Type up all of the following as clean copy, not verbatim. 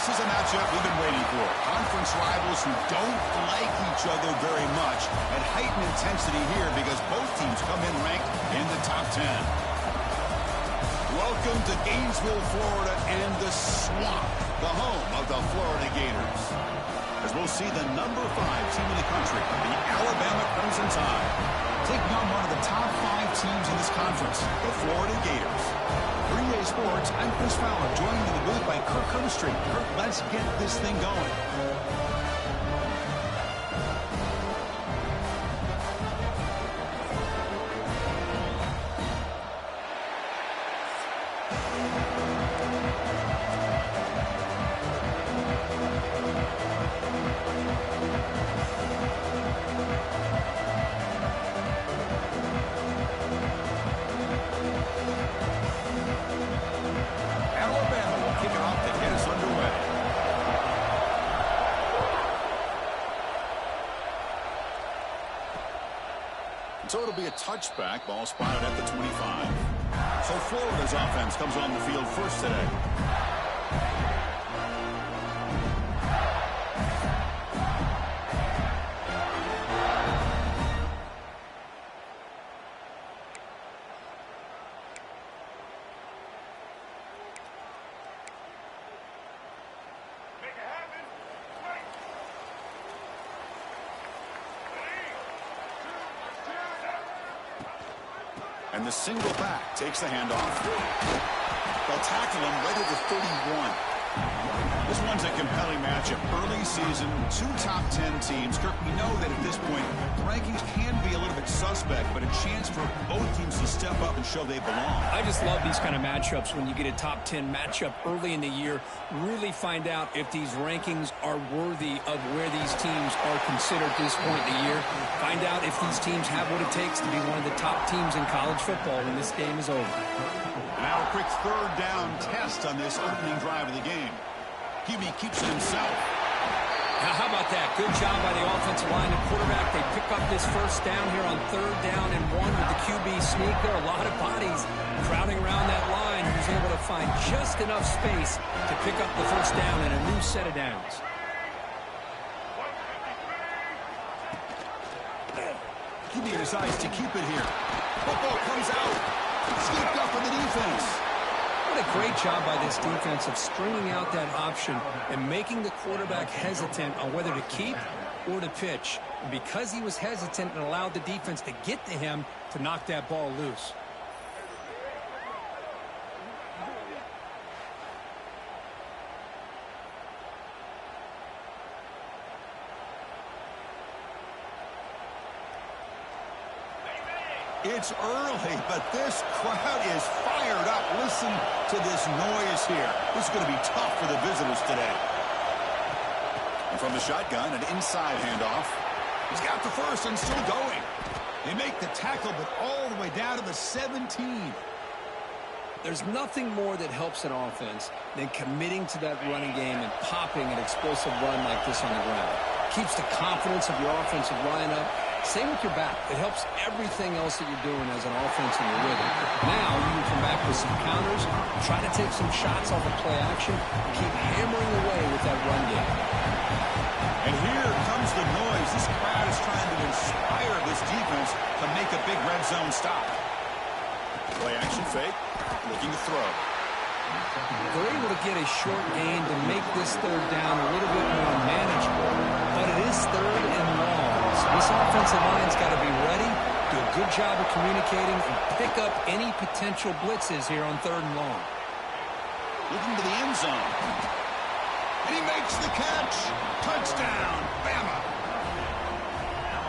This is a matchup we've been waiting for. Conference rivals who don't like each other very much, and heightened intensity here because both teams come in ranked in the top 10. Welcome to Gainesville, Florida, and the Swamp, the home of the Florida Gators. As we'll see the #5 team in the country, the Alabama Crimson Tide, taking on one of the top 5 teams in this conference, the Florida Gators. Green Sports, I'm Chris Fowler, joined in the booth by Kirk Hermstreet. Kirk, let's get this thing going. So it'll be a touchback, ball spotted at the 25. So Florida's offense comes on the field first today. And the single back takes the handoff. They'll tackle him right at the 31. This one's a compelling matchup. Early season, 2 top 10 teams. Kirk, we know that at this point, the rankings can be a little bit suspect, but a chance for both teams to step up and show they belong. I just love these kind of matchups when you get a top 10 matchup early in the year. Really find out if these rankings are worthy of where these teams are considered at this point in the year. Find out if these teams have what it takes to be one of the top teams in college football when this game is over. Now a quick third down test on this opening drive of the game. QB keeps it himself. Now, how about that? Good job by the offensive line and quarterback. They pick up this first down here on 3rd down and 1 with the QB sneak. There are a lot of bodies crowding around that line. He was able to find just enough space to pick up the first down and a new set of downs. QB decides to keep it here. Football comes out. Scooped up for the defense. What a great job by this defense of stringing out that option and making the quarterback hesitant on whether to keep or to pitch. And because he was hesitant and allowed the defense to get to him to knock that ball loose. It's early, but this crowd is fired up. Listen to this noise here. This is going to be tough for the visitors today. And from the shotgun, an inside handoff. He's got the first and still going. They make the tackle, but all the way down to the 17. There's nothing more that helps an offense than committing to that running game and popping an explosive run like this on the ground. Keeps the confidence of your offensive line up. Same with your back. It helps everything else that you're doing as an offense in your rhythm. Now you can come back with some counters, try to take some shots off of play action, and keep hammering away with that run game. And here comes the noise. This crowd is trying to inspire this defense to make a big red zone stop. Play action fake, looking to throw. They're able to get a short gain to make this 3rd down a little bit more manageable, but it is 3rd and long. So this offensive line's got to be ready, do a good job of communicating, and pick up any potential blitzes here on 3rd and long. Looking to the end zone. And he makes the catch. Touchdown, Bama.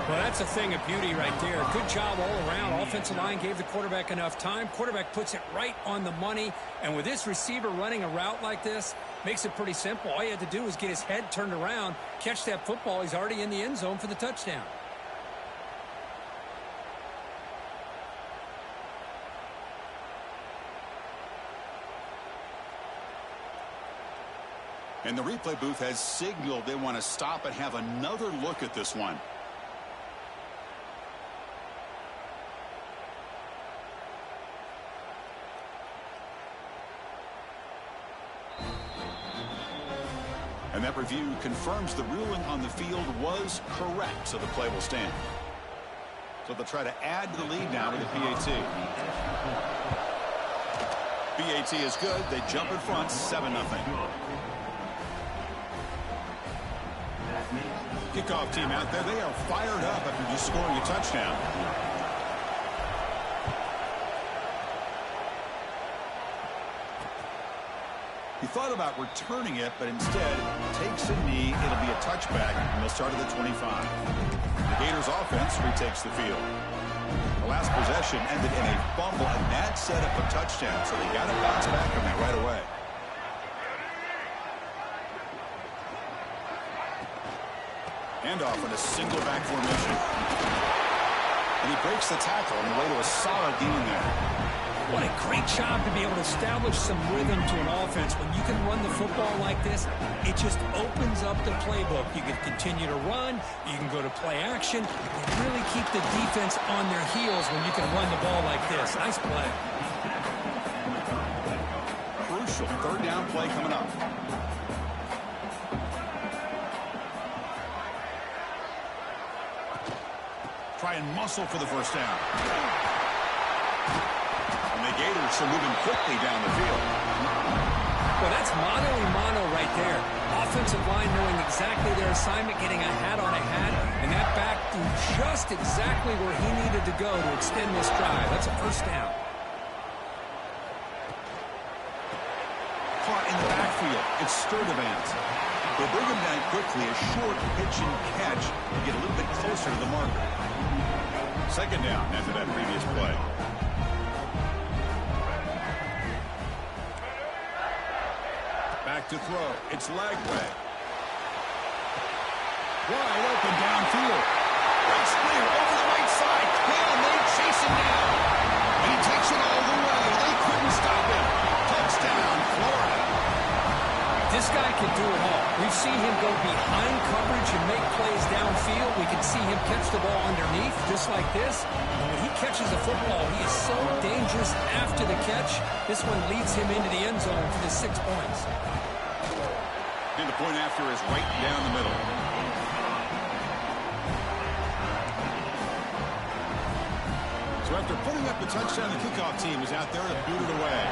Well, that's a thing of beauty right there. Good job all around. Offensive line gave the quarterback enough time. Quarterback puts it right on the money. And with this receiver running a route like this, makes it pretty simple. All you had to do was get his head turned around, catch that football. He's already in the end zone for the touchdown. And the replay booth has signaled they want to stop and have another look at this one. And that review confirms the ruling on the field was correct, so the play will stand. So they'll try to add to the lead now with the PAT. PAT is good. They jump in front, 7-0. Kickoff team out there. They are fired up after just scoring a touchdown. He thought about returning it, but instead takes a knee. It'll be a touchback, and they'll start at the 25. The Gators offense retakes the field. The last possession ended in a fumble, and that set up a touchdown, so they got to bounce back from that right away. Handoff in a single back formation. And he breaks the tackle on the way to a solid gain there. What a great job to be able to establish some rhythm to an offense. When you can run the football like this, it just opens up the playbook. You can continue to run. You can go to play action. You really keep the defense on their heels when you can run the ball like this. Nice play. Crucial third down play coming up. Try and muscle for the first down. And the Gators are moving quickly down the field. Well, that's mano-a-mano right there. Offensive line knowing exactly their assignment, getting a hat on a hat, and that back threw just exactly where he needed to go to extend this drive. That's a first down. Caught in the backfield. It's Sturdivant. They bring him down quickly. A short pitch and catch to get a little bit closer to the marker. Second down after that previous play. Back to throw. It's Lagway. Wide open downfield. Right clear over the right side. Man, they chase him down. And he takes it all the way. They couldn't stop him. Touchdown, Florida. This guy can do it all. We've seen him go behind coverage and make plays downfield. We can see him catch the ball underneath just like this. And when he catches the football, he is so dangerous after the catch. This one leads him into the end zone for the 6 points. And the point after is right down the middle. So after putting up the touchdown, the kickoff team is out there to boot it away.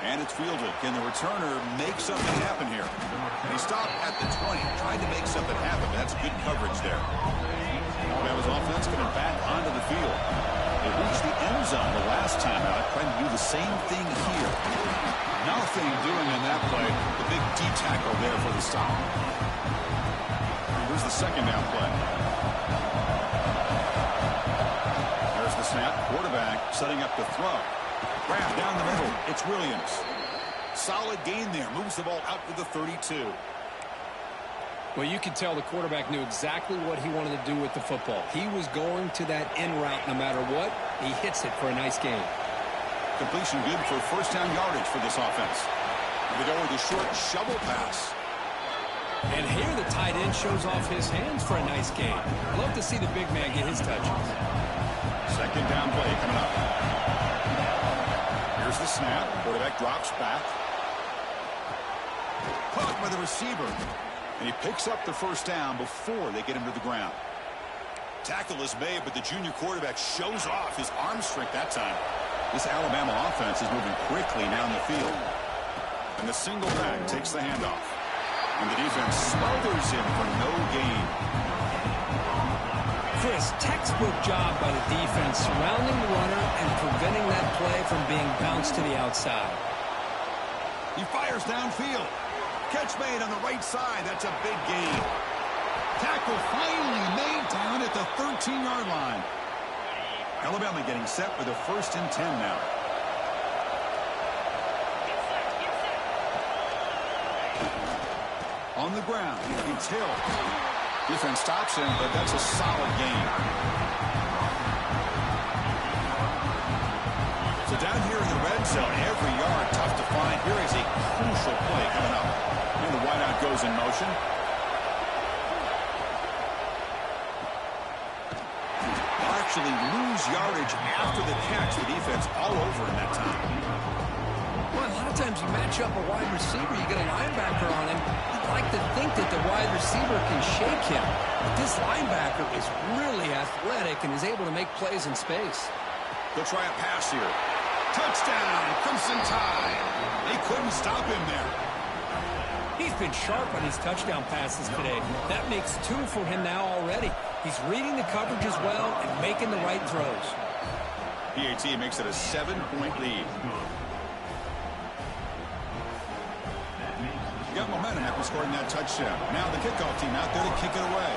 And it's fielded. Can the returner make something happen here? And he stopped at the 20, tried to make something happen, but that's good coverage there. Alabama's offense coming back onto the field. They reached the end zone the last time out, trying to do the same thing here. Nothing doing in that play. The big D tackle there for the stop. Here's the second down play. There's the snap. Quarterback setting up the throw. Grab down the middle. It's Williams. Solid gain there. Moves the ball out to the 32. Well, you can tell the quarterback knew exactly what he wanted to do with the football. He was going to that in route no matter what. He hits it for a nice gain. Completion good for first down yardage for this offense. And they go with a short shovel pass. And here the tight end shows off his hands for a nice gain. Love to see the big man get his touches. Second down play coming up. Here's the snap. Quarterback drops back. Caught by the receiver. And he picks up the first down before they get him to the ground. Tackle is made, but the junior quarterback shows off his arm strength that time. This Alabama offense is moving quickly down the field. And the single back takes the handoff. And the defense smothers him for no gain. Chris, textbook job by the defense surrounding the runner and preventing that play from being bounced to the outside. He fires downfield. Catch made on the right side. That's a big gain. Tackle finally made down at the 13-yard line. Alabama getting set for the 1st and 10 now. On the ground, it's Hill. Defense stops him, but that's a solid gain. So down here in the red zone, every yard tough to find. Here is a crucial play coming up. And the wideout goes in motion. They'll actually lose yardage after the catch. The defense all over in that time. Well, how lot of times you match up a wide receiver, you get a linebacker on him. You'd like to think that the wide receiver can shake him. But this linebacker is really athletic and is able to make plays in space. They'll try a pass here. Touchdown, Crimson Tide. They couldn't stop him there. He's been sharp on his touchdown passes today. That makes 2 for him now already. He's reading the coverage as well and making the right throws. PAT makes it a 7-point lead. You got momentum after scoring that touchdown. Now the kickoff team out there to kick it away.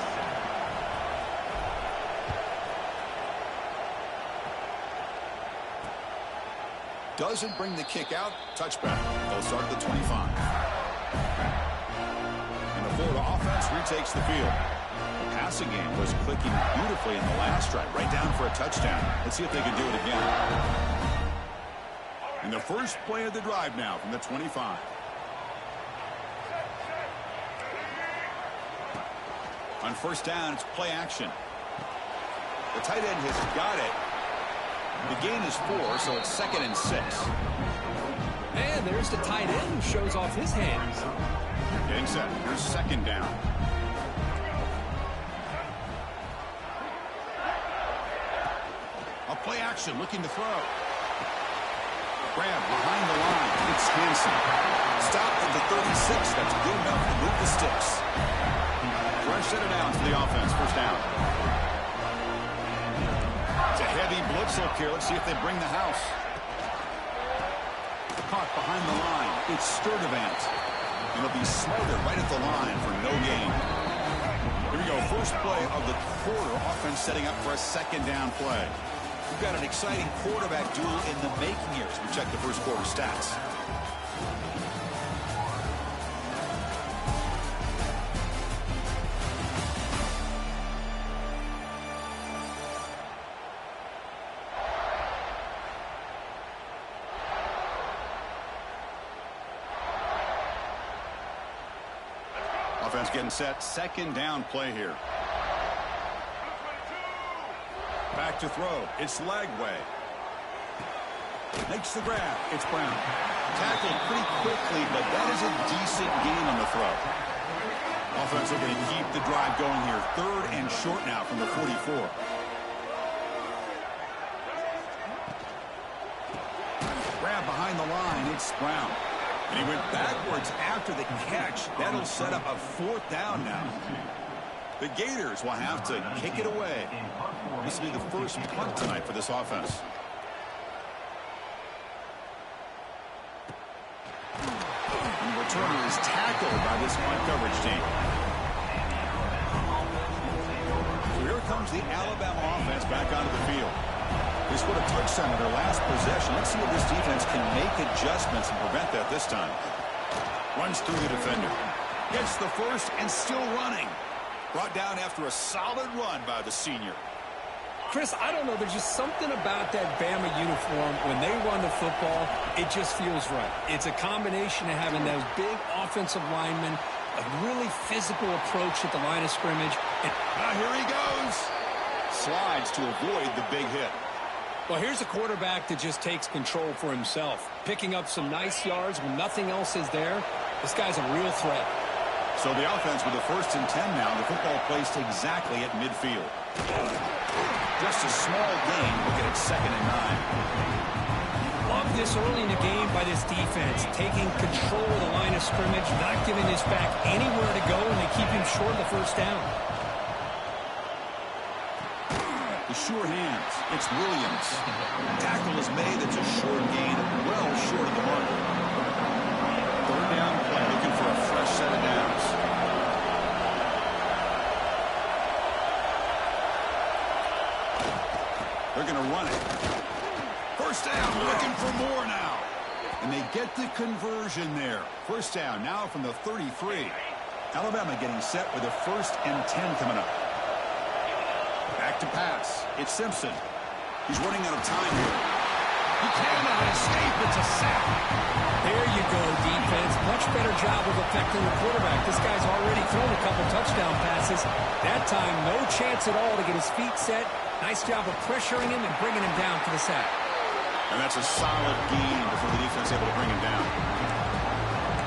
Doesn't bring the kick out. Touchback. They'll start at the 25. And the Florida offense retakes the field. The passing game was clicking beautifully in the last drive. Right down for a touchdown. Let's see if they can do it again. And the first play of the drive now from the 25. On first down, it's play action. The tight end has got it. The gain is 4, so it's 2nd and 6. And there's the tight end who shows off his hands. Getting set. Here's 2nd down. A play action, looking to throw. Grab behind the line. It's Hansen. Stop at the 36. That's good enough to move the sticks. Fresh set of downs for the offense. First down. It's a heavy blitz look here. Let's see if they bring the house. Caught behind the line. It's Sturdivant. And it'll be smothered right at the line for no gain. Here we go. First play of the quarter. Offense setting up for a 2nd down play. We've got an exciting quarterback duel in the making here as we check the first quarter stats. Offense getting set. 2nd down play here. Back to throw. It's Lagway. Makes the grab. It's Brown. Tackled pretty quickly, but that is a decent gain on the throw. Offense looking to keep the drive going here. 3rd and short now from the 44. Grab behind the line. It's Brown. And he went backwards after the catch. That'll set up a 4th down now. The Gators will have to kick it away. This will be the first punt tonight for this offense. And the returner is tackled by this punt coverage team. So here comes the Alabama offense back onto the field. They scored a touchdown in their last possession. Let's see if this defense can make adjustments and prevent that this time. Runs through the defender. Gets the first and still running. Brought down after a solid run by the senior. Chris, I don't know. There's just something about that Bama uniform. When they run the football, it just feels right. It's a combination of having those big offensive linemen, a really physical approach at the line of scrimmage. And here he goes. Slides to avoid the big hit. Well, here's a quarterback that just takes control for himself. Picking up some nice yards when nothing else is there. This guy's a real threat. So the offense with the 1st and 10 now. The football placed exactly at midfield. Just a small gain. Looking at 2nd and 9. Love this early in the game by this defense. Taking control of the line of scrimmage. Not giving this back anywhere to go. And they keep him short of the 1st down. The sure hands. It's Williams. Tackle is made. It's a short gain. Well short of the mark. 3rd down play. Looking for a fresh set of downs. They're going to run it. First down, looking for more now. And they get the conversion there. First down now from the 33. Alabama getting set with a 1st and 10 coming up. Back to pass. It's Simpson. He's running out of time here. He cannot escape. It's a sack. There you go, defense. Much better job of affecting the quarterback. This guy's already thrown a couple touchdown passes. That time, no chance at all to get his feet set. Nice job of pressuring him and bringing him down for the sack. And that's a solid gain before the defense able to bring him down.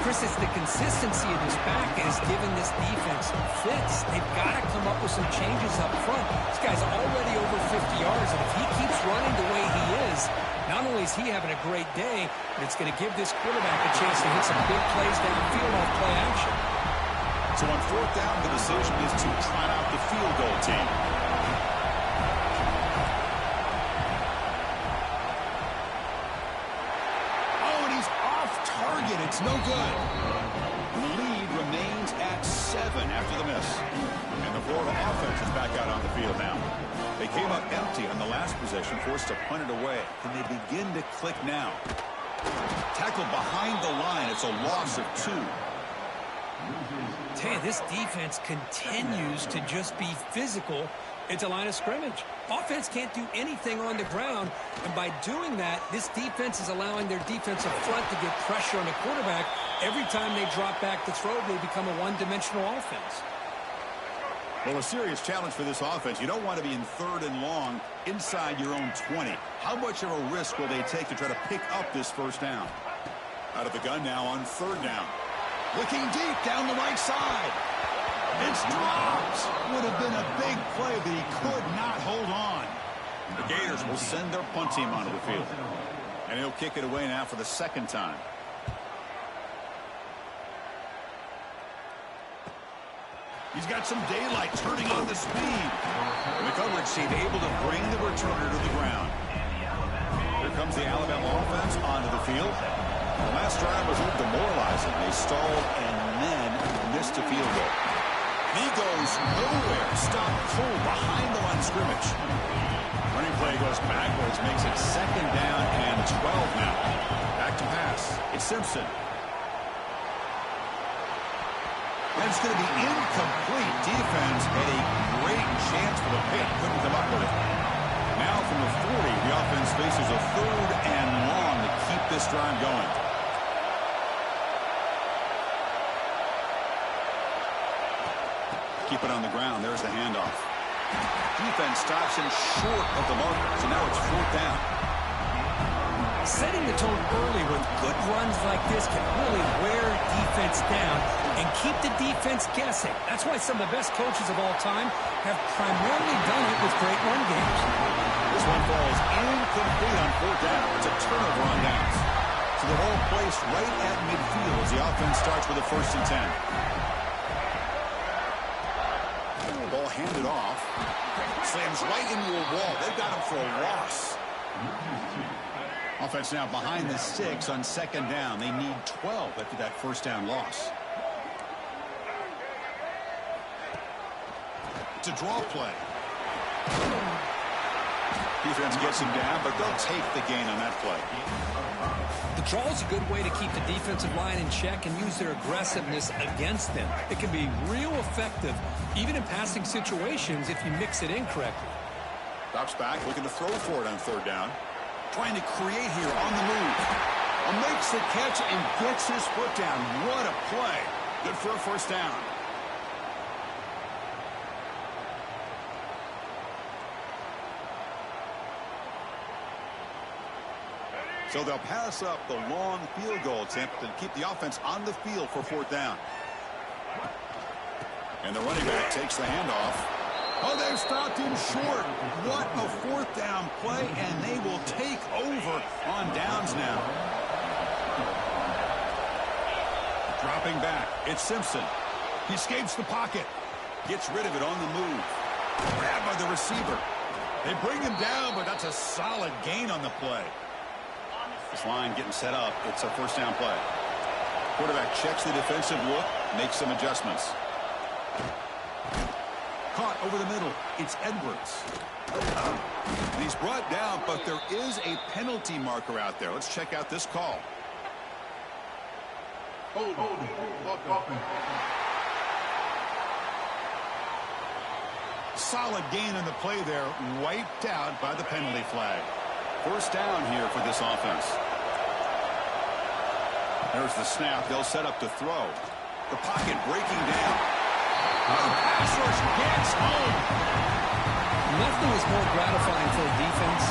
Chris, it's the consistency of his back that has given this defense fits. They've got to come up with some changes up front. This guy's already over 50 yards, and if he keeps running the way he is, not only is he having a great day, but it's going to give this quarterback a chance to hit some big plays downfield off play action. So on fourth down, the decision is to try out the field goal team. It's no good. The lead remains at 7 after the miss. And the Florida offense is back out on the field now. They came up empty on the last possession, forced to punt it away. Can they begin to click now? Tackled behind the line. It's a loss of 2. Tell you, this defense continues to just be physical at the line of scrimmage. Offense can't do anything on the ground, and by doing that, this defense is allowing their defensive front to get pressure on the quarterback. Every time they drop back to throw, they become a one-dimensional offense. Well, a serious challenge for this offense. You don't want to be in 3rd and long inside your own 20. How much of a risk will they take to try to pick up this first down? Out of the gun now on 3rd down. Looking deep down the right side. It's dropped. Would have been a big play, but he could not hold on. The Gators will send their punt team onto the field. And he'll kick it away now for the 2nd time. He's got some daylight turning on the speed. And the coverage team able to bring the returner to the ground. Here comes the Alabama offense onto the field. The last drive was a little demoralizing. They stalled and then missed a field goal. He goes nowhere. Stop pull behind the line of scrimmage. Running play goes backwards, makes it 2nd down and 12 now. Back to pass. It's Simpson. And it's going to be incomplete. Defense had a great chance for the pick. Couldn't come up with it. Now from the 40, the offense faces a 3rd and long to keep this drive going. Keep it on the ground. There's the handoff. Defense stops him short of the marker. So now it's 4th down. Setting the tone early with good runs like this can really wear defense down and keep the defense guessing. That's why some of the best coaches of all time have primarily done it with great run games. This one falls incomplete on 4th down. It's a turnover on downs. So the ball placed right at midfield as the offense starts with a 1st and 10. Ball handed off. Slams right into a wall. They've got him for a loss. Offense now behind the 6 on 2nd down. They need 12 after that 1st down loss. It's a draw play. Defense gets him down, but they'll take the gain on that play. The draw is a good way to keep the defensive line in check and use their aggressiveness against them. It can be real effective, even in passing situations, if you mix it in correctly. Drops back, looking to throw for it on 3rd down. Trying to create here on the move. Makes the catch and gets his foot down. What a play. Good for a 1st down. So they'll pass up the long field goal attempt to keep the offense on the field for 4th down. And the running back takes the handoff. Oh, they've stopped him short. What a 4th down play, and they will take over on downs now. Dropping back, it's Simpson. He escapes the pocket. Gets rid of it on the move. Grabbed by the receiver. They bring him down, but that's a solid gain on the play. This line getting set up. It's a 1st down play. Quarterback checks the defensive look, makes some adjustments. Caught over the middle. It's Edwards. And he's brought down, but there is a penalty marker out there. Let's check out this call. Solid gain on the play there, wiped out by the penalty flag. 1st down here for this offense. There's the snap. They'll set up to throw. The pocket breaking down. The pass rush gets home. Nothing is more gratifying for a defense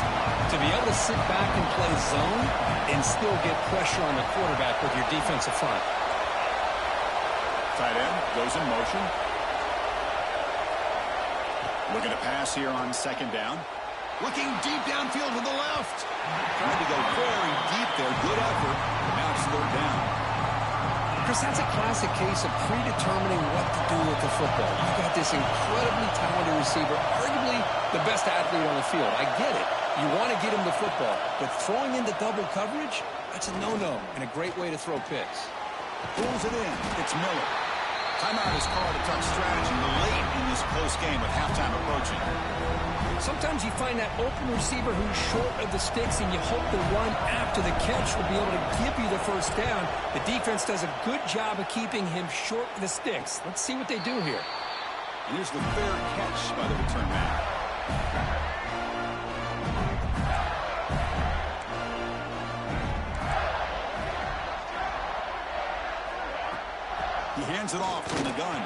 to be able to sit back and play zone and still get pressure on the quarterback with your defensive front. Tight end goes in motion. Looking to pass here on second down. Looking deep downfield to the left. Trying to go very deep there. Good effort. Now it's third down. Chris, that's a classic case of predetermining what to do with the football. You've got this incredibly talented receiver, arguably the best athlete on the field. I get it. You want to get him the football, but throwing into double coverage, that's a no-no and a great way to throw picks. Pulls it in. It's Miller. Timeout is called to touch strategy late in this close game with halftime approaching. Sometimes you find that open receiver who's short of the sticks, and you hope the run after the catch will be able to give you the first down. The defense does a good job of keeping him short of the sticks. Let's see what they do here. Here's the fair catch by the return man. He hands it off from the gun.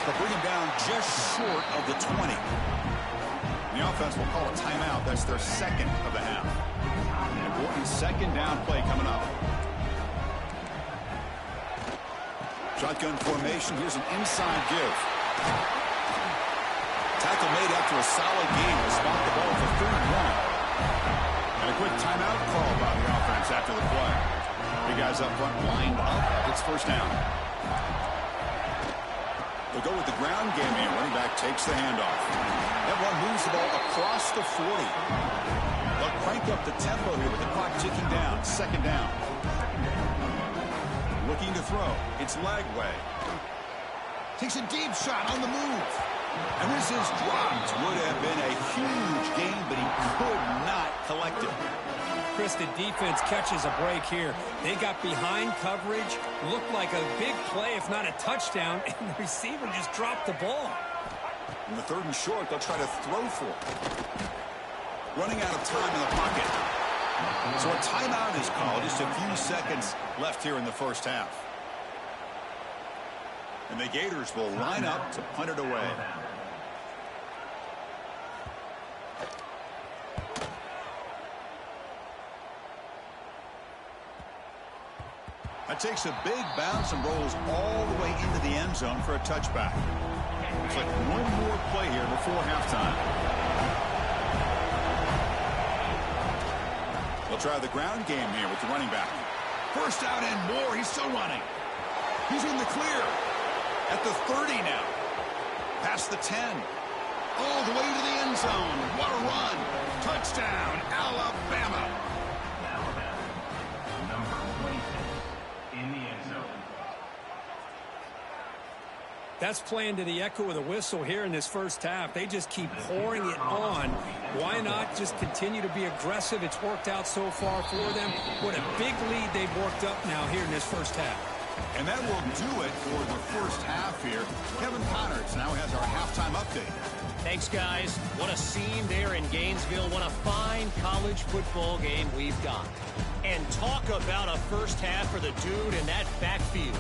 They'll bring him down just short of the 20. The offense will call a timeout. That's their second of the half. An important second down play coming up. Shotgun formation. Here's an inside give. Tackle made after a solid game to spot the ball for third one. And a quick timeout call by the offense after the play. The guys up front lined up. It's first down. They'll go with the ground game here. Running back takes the handoff. That one moves the ball across the 40. They'll crank up the tempo here with the clock ticking down. Second down. Looking to throw. It's Lagway. Takes a deep shot on the move. And this is dropped. Would have been a huge game, but he could not collect it. Chris, the defense catches a break here. They got behind coverage, looked like a big play, if not a touchdown, and the receiver just dropped the ball. In the third and short, they'll try to throw for it. Running out of time in the pocket. So a timeout is called. Just a few seconds left here in the first half. And the Gators will line up to punt it away. That takes a big bounce and rolls all the way into the end zone for a touchback. Looks like one more play here before halftime. They'll try the ground game here with the running back. First out and more. He's still running. He's in the clear. At the 30 now. Past the 10. All the way to the end zone. What a run. Touchdown, Alabama. That's playing to the echo of the whistle here in this first half. They just keep pouring it on. Why not just continue to be aggressive? It's worked out so far for them. What a big lead they've worked up now here in this first half. And that will do it for the first half here. Kevin Connors now has our halftime update. Thanks, guys. What a scene there in Gainesville. What a fine college football game we've got. And talk about a first half for the dude in that backfield.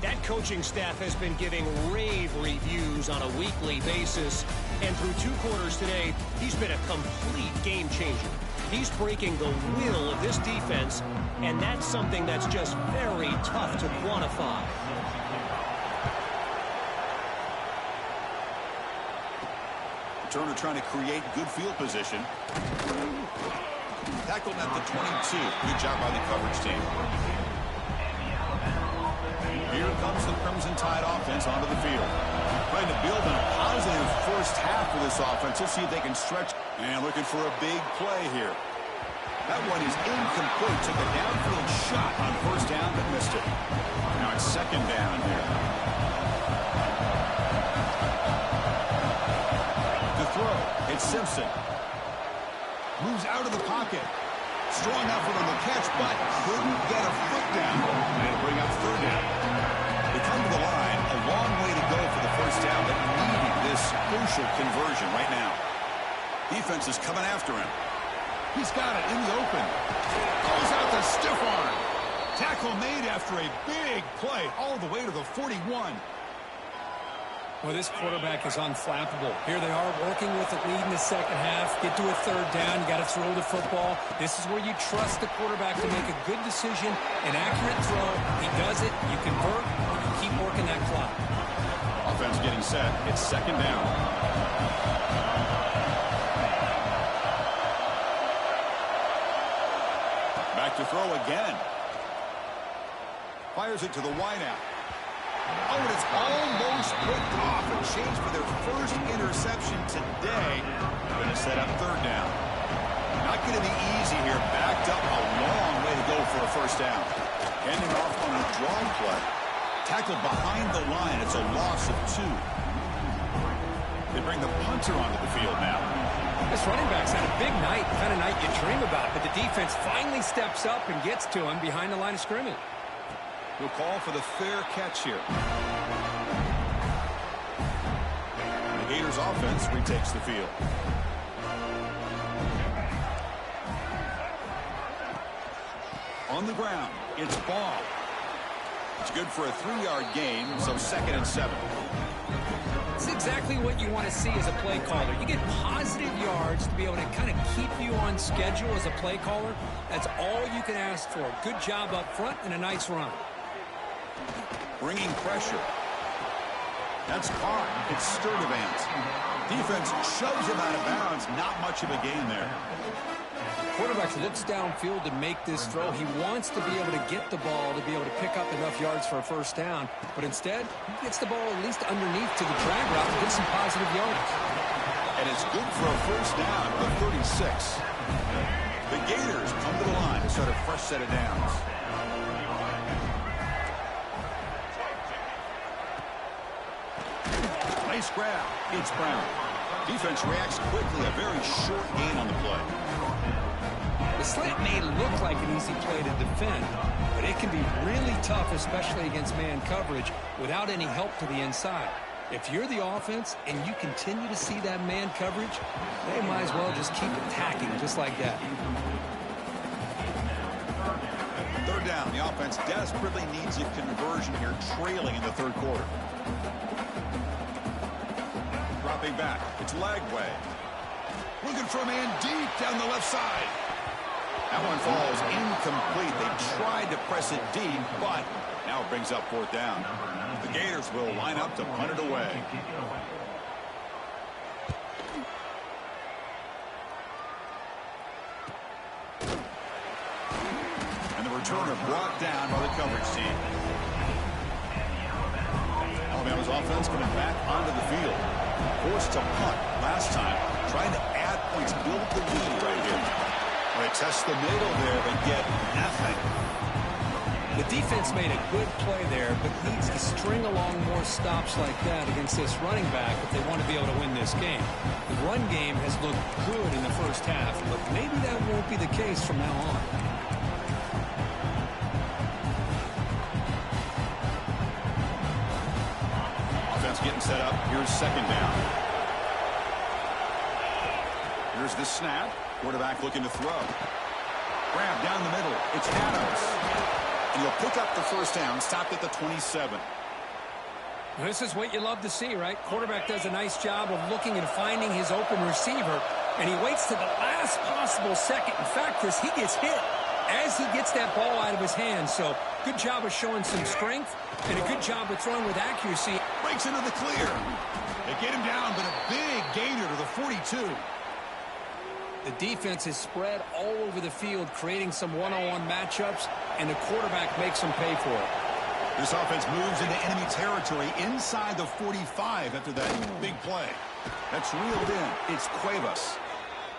That coaching staff has been giving rave reviews on a weekly basis. And through 2 quarters today, he's been a complete game changer. He's breaking the will of this defense, and that's something that's just very tough to quantify. Turner trying to create good field position. Tackled at the 22. Good job by the coverage team. Here comes the Crimson Tide offense onto the field. Trying to build on a positive first half for this offense. Let's see if they can stretch. And looking for a big play here. That one is incomplete. Took a downfield shot on first down, but missed it. Now it's second down here. To throw, it's Simpson. Moves out of the pocket. Strong effort on the catch, but couldn't get a foot down. And it'll bring up third down. They come to the line. A long way to go for the first down, but needing this crucial conversion right now. Defense is coming after him. He's got it in the open. Goes out the stiff arm. Tackle made after a big play all the way to the 41. Well, this quarterback is unflappable. Here they are working with the lead in the second half. Get to a third down. You got to throw the football. This is where you trust the quarterback to make a good decision, an accurate throw. He does it. You convert. You keep working that clock. Offense getting set. It's second down. Back to throw again. Fires it to the wideout. Oh, and it's almost picked off. A change for their first interception today. Going to set up third down. Not going to be easy here. Backed up a long way to go for a first down. Ending off on a draw play. Tackled behind the line. It's a loss of 2. They bring the punter onto the field now. This running back's had a big night, the kind of night you dream about, but the defense finally steps up and gets to him behind the line of scrimmage. We'll call for the fair catch here. The Gators offense retakes the field. On the ground, it's ball. It's good for a 3-yard gain, so 2nd and 7. It's exactly what you want to see as a play caller. You get positive yards to be able to kind of keep you on schedule as a play caller. That's all you can ask for. Good job up front and a nice run. Bringing pressure. That's caught. It's Sturdivant. Defense shoves him out of bounds. Not much of a gain there. Quarterback looks downfield to make this throw. He wants to be able to get the ball to be able to pick up enough yards for a first down. But instead, he gets the ball at least underneath to the drag route to get some positive yards. And it's good for a first down at the 36. The Gators come to the line to start a fresh set of downs. Nice grab. It's Brown. Defense reacts quickly. A very short gain on the play. The slant may look like an easy play to defend, but it can be really tough, especially against man coverage, without any help to the inside. If you're the offense and you continue to see that man coverage, they might as well just keep attacking just like that. Third down. The offense desperately needs a conversion here, trailing in the third quarter. Dropping back. It's Lagway. Looking for a man deep down the left side. That one falls incomplete. They tried to press it deep, but now it brings up fourth down. The Gators will line up to punt it away. And the returner brought down by the coverage team. Alabama's offense coming back onto the field. Forced to punt last time. Trying to add points, build the lead right here. They test the middle there, but get nothing. The defense made a good play there, but needs to string along more stops like that against this running back if they want to be able to win this game. The run game has looked good in the first half, but maybe that won't be the case from now on. Offense getting set up. Here's second down. Here's the snap. Quarterback looking to throw. Grab down the middle. It's Adams. And he'll pick up the first down. Stopped at the 27. This is what you love to see, right? Quarterback does a nice job of looking and finding his open receiver, and he waits to the last possible second. In fact, Chris, he gets hit as he gets that ball out of his hands. So good job of showing some strength and a good job of throwing with accuracy. Breaks into the clear. They get him down, but a big gainer to the 42. The defense is spread all over the field, creating some one-on-one matchups, and the quarterback makes them pay for it. This offense moves into enemy territory inside the 45 after that big play. That's reeled in. It's Cuevas.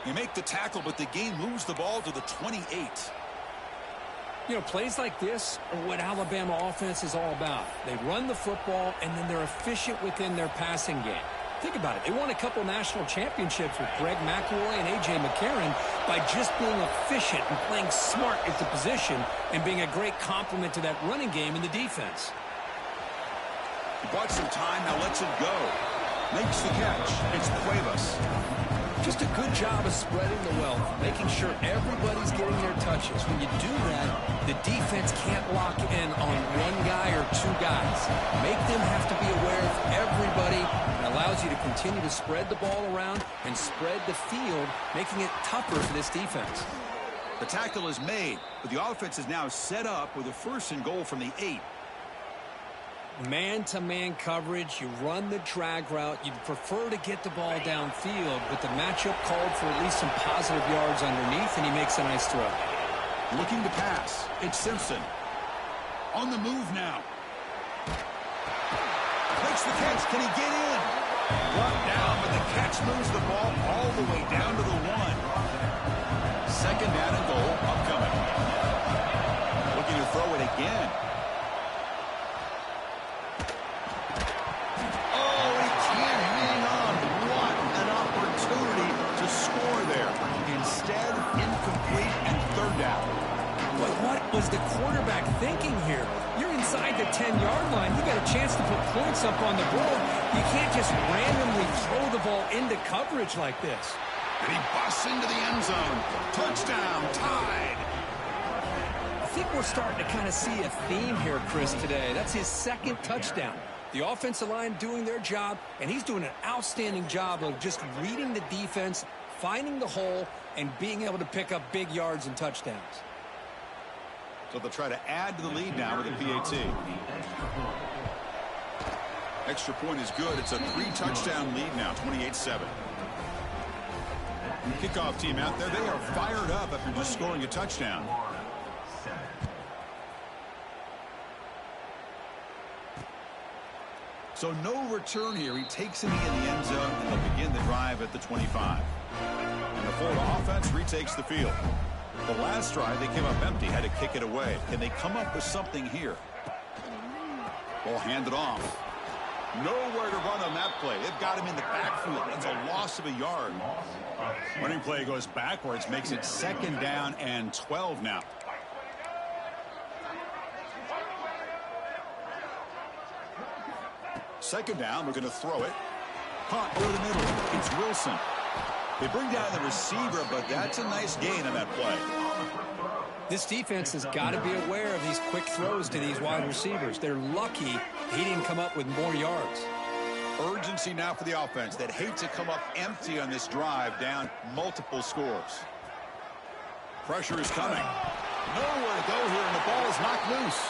You make the tackle, but the game moves the ball to the 28. You know, plays like this are what Alabama offense is all about. They run the football, and then they're efficient within their passing game. Think about it. They won a couple national championships with Greg McElroy and A.J. McCarron by just being efficient and playing smart at the position and being a great complement to that running game in the defense. He bought some time, now lets it go. Makes the catch. It's Cuevas. Just a good job of spreading the wealth, making sure everybody's getting their touches. When you do that, the defense can't lock in on one guy or two guys. Make them have to be aware of everybody. It allows you to continue to spread the ball around and spread the field, making it tougher for this defense. The tackle is made, but the offense is now set up with a 1st and goal from the 8. Man-to-man coverage, you run the drag route. You'd prefer to get the ball downfield, but the matchup called for at least some positive yards underneath, and he makes a nice throw. Looking to pass. It's Simpson. On the move now. Makes the catch. Can he get in? Brought down, but the catch moves the ball all the way down to the 1. 2nd down and goal upcoming. Looking to throw it again. Instead, incomplete and 3rd down. But what was the quarterback thinking here? You're inside the 10-yard line. You got a chance to put points up on the board. You can't just randomly throw the ball into coverage like this. And he busts into the end zone. Touchdown, tied. I think we're starting to kind of see a theme here, Chris, today. That's his 2nd touchdown. The offensive line doing their job, and he's doing an outstanding job of just reading the defense, finding the hole, and being able to pick up big yards and touchdowns. So they'll try to add to the lead now with a PAT. Extra point is good. It's a 3-touchdown lead now, 28-7. Kickoff team out there. They are fired up after just scoring a touchdown. So no return here. He takes it in the end zone, and they'll begin the drive at the 25. And the Florida offense retakes the field. The last drive, they came up empty, had to kick it away. Can they come up with something here? Ball handed off. Nowhere to run on that play. They've got him in the backfield. That's a loss of a yard. Running play goes backwards, makes it 2nd down and 12 now. Second down, we're going to throw it. Punt over the middle. It's Wilson. They bring down the receiver, but that's a nice gain on that play. This defense has got to be aware of these quick throws to these wide receivers. They're lucky he didn't come up with more yards. Urgency now for the offense that hate to come up empty on this drive, down multiple scores. Pressure is coming. Nowhere to go here, and the ball is knocked loose.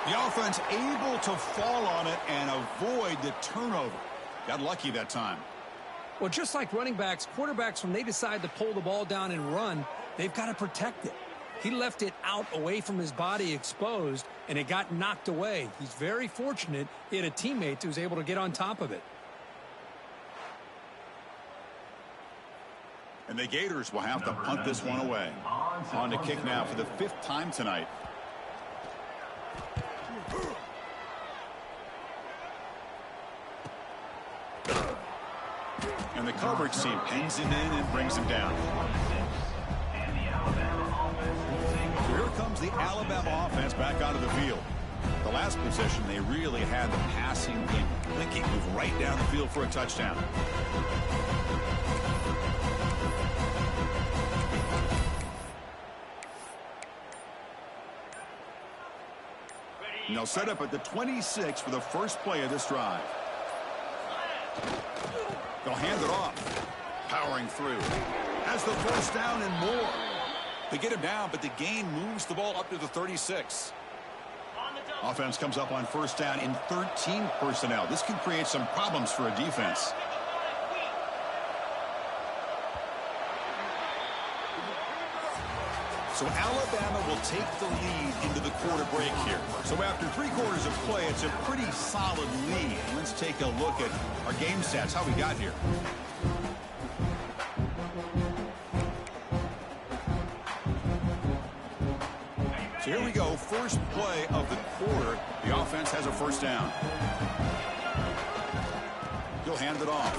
The offense able to fall on it and avoid the turnover. Got lucky that time. Well, just like running backs, quarterbacks, when they decide to pull the ball down and run, they've got to protect it. He left it out away from his body exposed, and it got knocked away. He's very fortunate he had a teammate who was able to get on top of it. And the Gators will have to punt this one away. On to kick now for the 5th time tonight. And the coverage team pins him in and brings him down. So here comes the Alabama offense back onto the field. The last possession, they really had the passing game clicking, move right down the field for a touchdown. And they'll set up at the 26 for the first play of this drive. They'll hand it off. Powering through. Has the first down and more. They get him down, but the gain moves the ball up to the 36. Offense comes up on first down in 13 personnel. This can create some problems for a defense. So Alabama will take the lead into the quarter break here. So after 3 quarters of play, it's a pretty solid lead. Let's take a look at our game stats, how we got here. So here we go, first play of the quarter. The offense has a first down. He'll hand it off.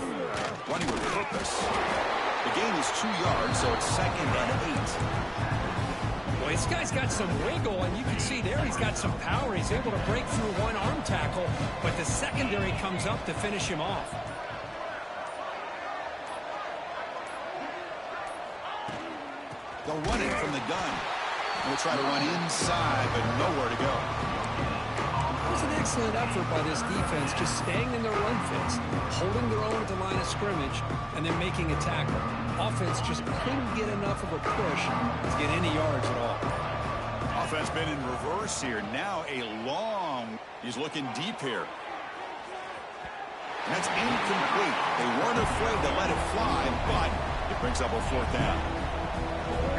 Running with purpose. The gain is 2 yards, so it's 2nd and 8. Well, this guy's got some wiggle, and you can see there he's got some power. He's able to break through one arm tackle, but the secondary comes up to finish him off. They'll run it from the gun. We'll try to run inside, but nowhere to go. It was an excellent effort by this defense, just staying in their run fits, holding their own at the line of scrimmage, and then making a tackle. Offense just couldn't get enough of a push to get any yards at all. Offense been in reverse here. Now a long. He's looking deep here. And that's incomplete. They weren't afraid to let it fly, but it brings up a fourth down.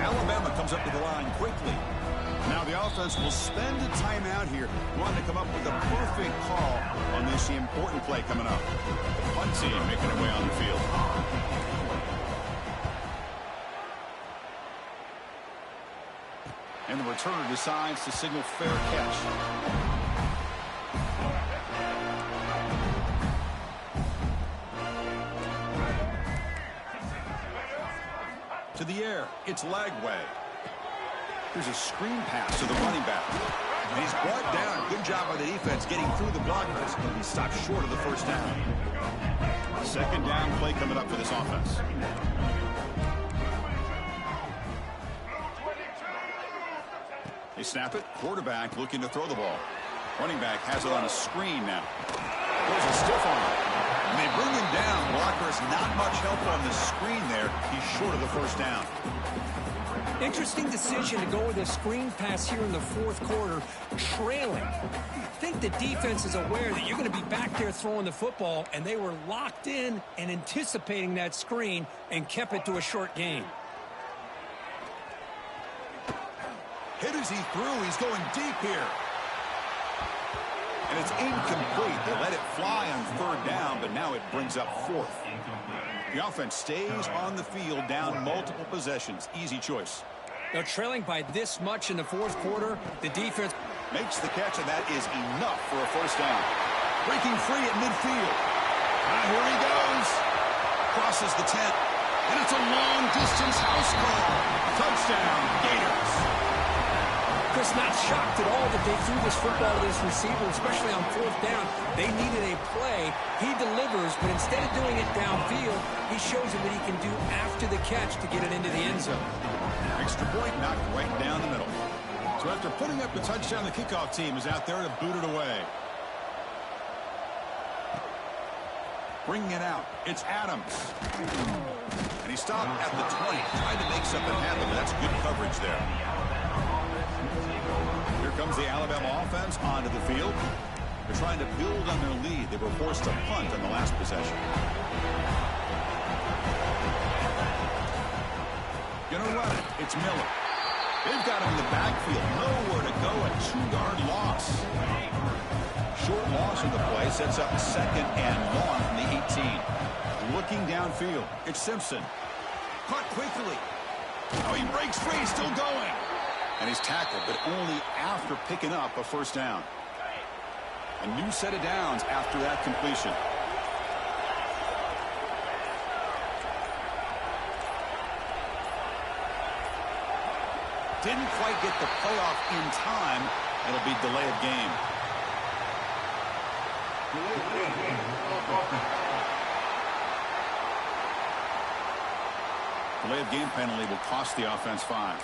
Alabama comes up to the line quickly. Now the offense will spend a timeout here, wanting to come up with a perfect call on this important play coming up. The punt team making their way on the field. And the returner decides to signal fair catch. To the air, it's Lagway. Here's a screen pass to the running back. And he's brought down. Good job by the defense getting through the blockers. But he stopped short of the first down. Second down play coming up for this offense. They snap it. Quarterback looking to throw the ball. Running back has it on a screen now. There's a stiff arm. And they bring him down. Blockers not much help on the screen there. He's short of the first down. Interesting decision to go with a screen pass here in the fourth quarter, trailing. I think the defense is aware that you're going to be back there throwing the football, and they were locked in and anticipating that screen and kept it to a short gain. Hit as he threw. He's going deep here. And it's incomplete. They let it fly on third down, but now it brings up fourth. The offense stays on the field, down multiple possessions. Easy choice. Now trailing by this much in the fourth quarter, the defense makes the catch, and that is enough for a first down. Breaking free at midfield. Here he goes. Crosses the 10. And it's a long-distance house call. Touchdown, Gators. Chris, not shocked at all that they threw this football to this receiver, especially on fourth down. They needed a play. He delivers, but instead of doing it downfield, he shows him what he can do after the catch to get it into the end zone. Extra point knocked right down the middle. So after putting up the touchdown, the kickoff team is out there to boot it away. Bringing it out, it's Adams. And he stopped at the 20, trying to make something happen, but that's good coverage there. Here comes the Alabama offense onto the field. They're trying to build on their lead. They were forced to punt on the last possession. Gonna run it. It's Miller. They've got him in the backfield. Nowhere to go. A 2-yard loss. Short loss of the play sets up second and long from the 18. Looking downfield. It's Simpson. Caught quickly. Oh, he breaks free. Still going. And he's tackled, but only after picking up a first down. A new set of downs after that completion. Didn't quite get the playoff in time. It'll be delay of game. Delay of game penalty will cost the offense 5.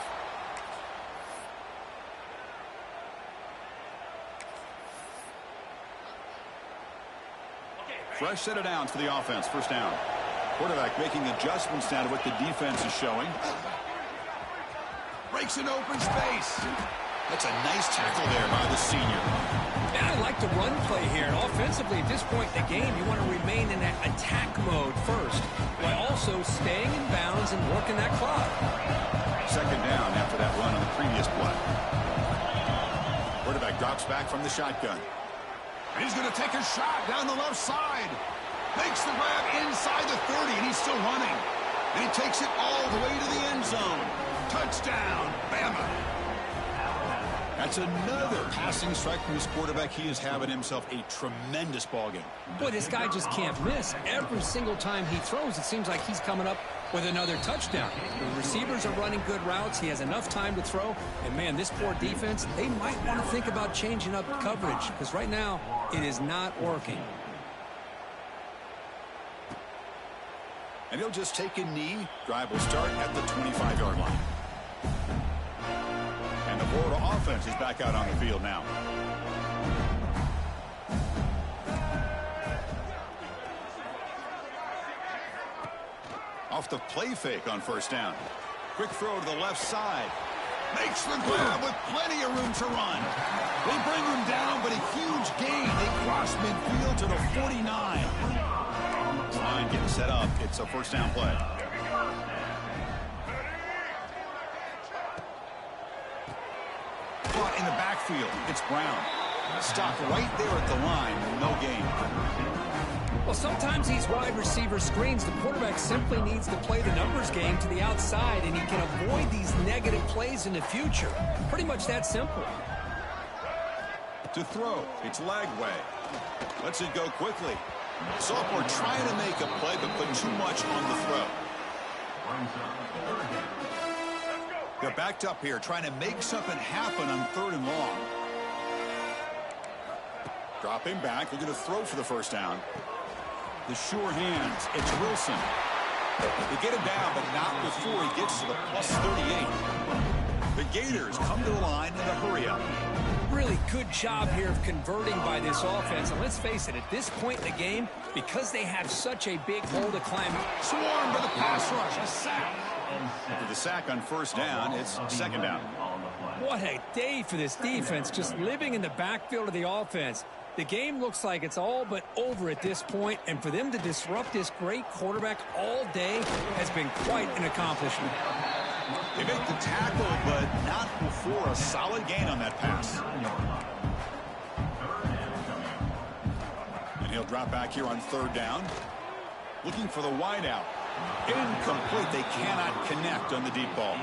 Fresh set of downs for the offense. First down. Quarterback making adjustments now to what the defense is showing. Breaks an open space. That's a nice tackle there by the senior. Yeah, I like the run play here. And offensively, at this point in the game, you want to remain in that attack mode first, while also staying in bounds and working that clock. Second down after that run on the previous play. Quarterback drops back from the shotgun. And he's going to take a shot down the left side. Makes the grab inside the 30, and he's still running. And he takes it all the way to the end zone. Touchdown, Bama. That's another passing strike from his quarterback. He is having himself a tremendous ballgame. Boy, this guy just can't miss. Every single time he throws, it seems like he's coming up with another touchdown. The receivers are running good routes. He has enough time to throw. And, man, this poor defense, they might want to think about changing up coverage because right now it is not working. And he'll just take a knee. Drive will start at the 25-yard line. Florida offense is back out on the field now. Off the play fake on first down. Quick throw to the left side. Makes the grab with plenty of room to run. They bring him down, but a huge gain. They cross midfield to the 49. Line getting set up. It's a first down play. Caught in the backfield. It's Brown. Stopped right there at the line. No gain. Well, sometimes these wide receiver screens, the quarterback simply needs to play the numbers game to the outside, and he can avoid these negative plays in the future. Pretty much that simple. To throw, it's Lagway. Lets it go quickly. Sophomore trying to make a play, but put too much on the throw. They're backed up here, trying to make something happen on 3rd and long. Dropping back, looking to throw for the first down. The sure hands, it's Wilson. They get him down, but not before he gets to the plus 38. The Gators come to the line in a hurry-up. Really good job here of converting by this offense. And let's face it, at this point in the game, because they have such a big hole to climb. Swarmed by the pass rush, a sack. With the sack on first down, it's second down. What a day for this defense, just living in the backfield of the offense. The game looks like it's all but over at this point, and for them to disrupt this great quarterback all day has been quite an accomplishment. They make the tackle, but not before a solid gain on that pass. And he'll drop back here on 3rd down. Looking for the wideout. Incomplete. They cannot connect on the deep ball.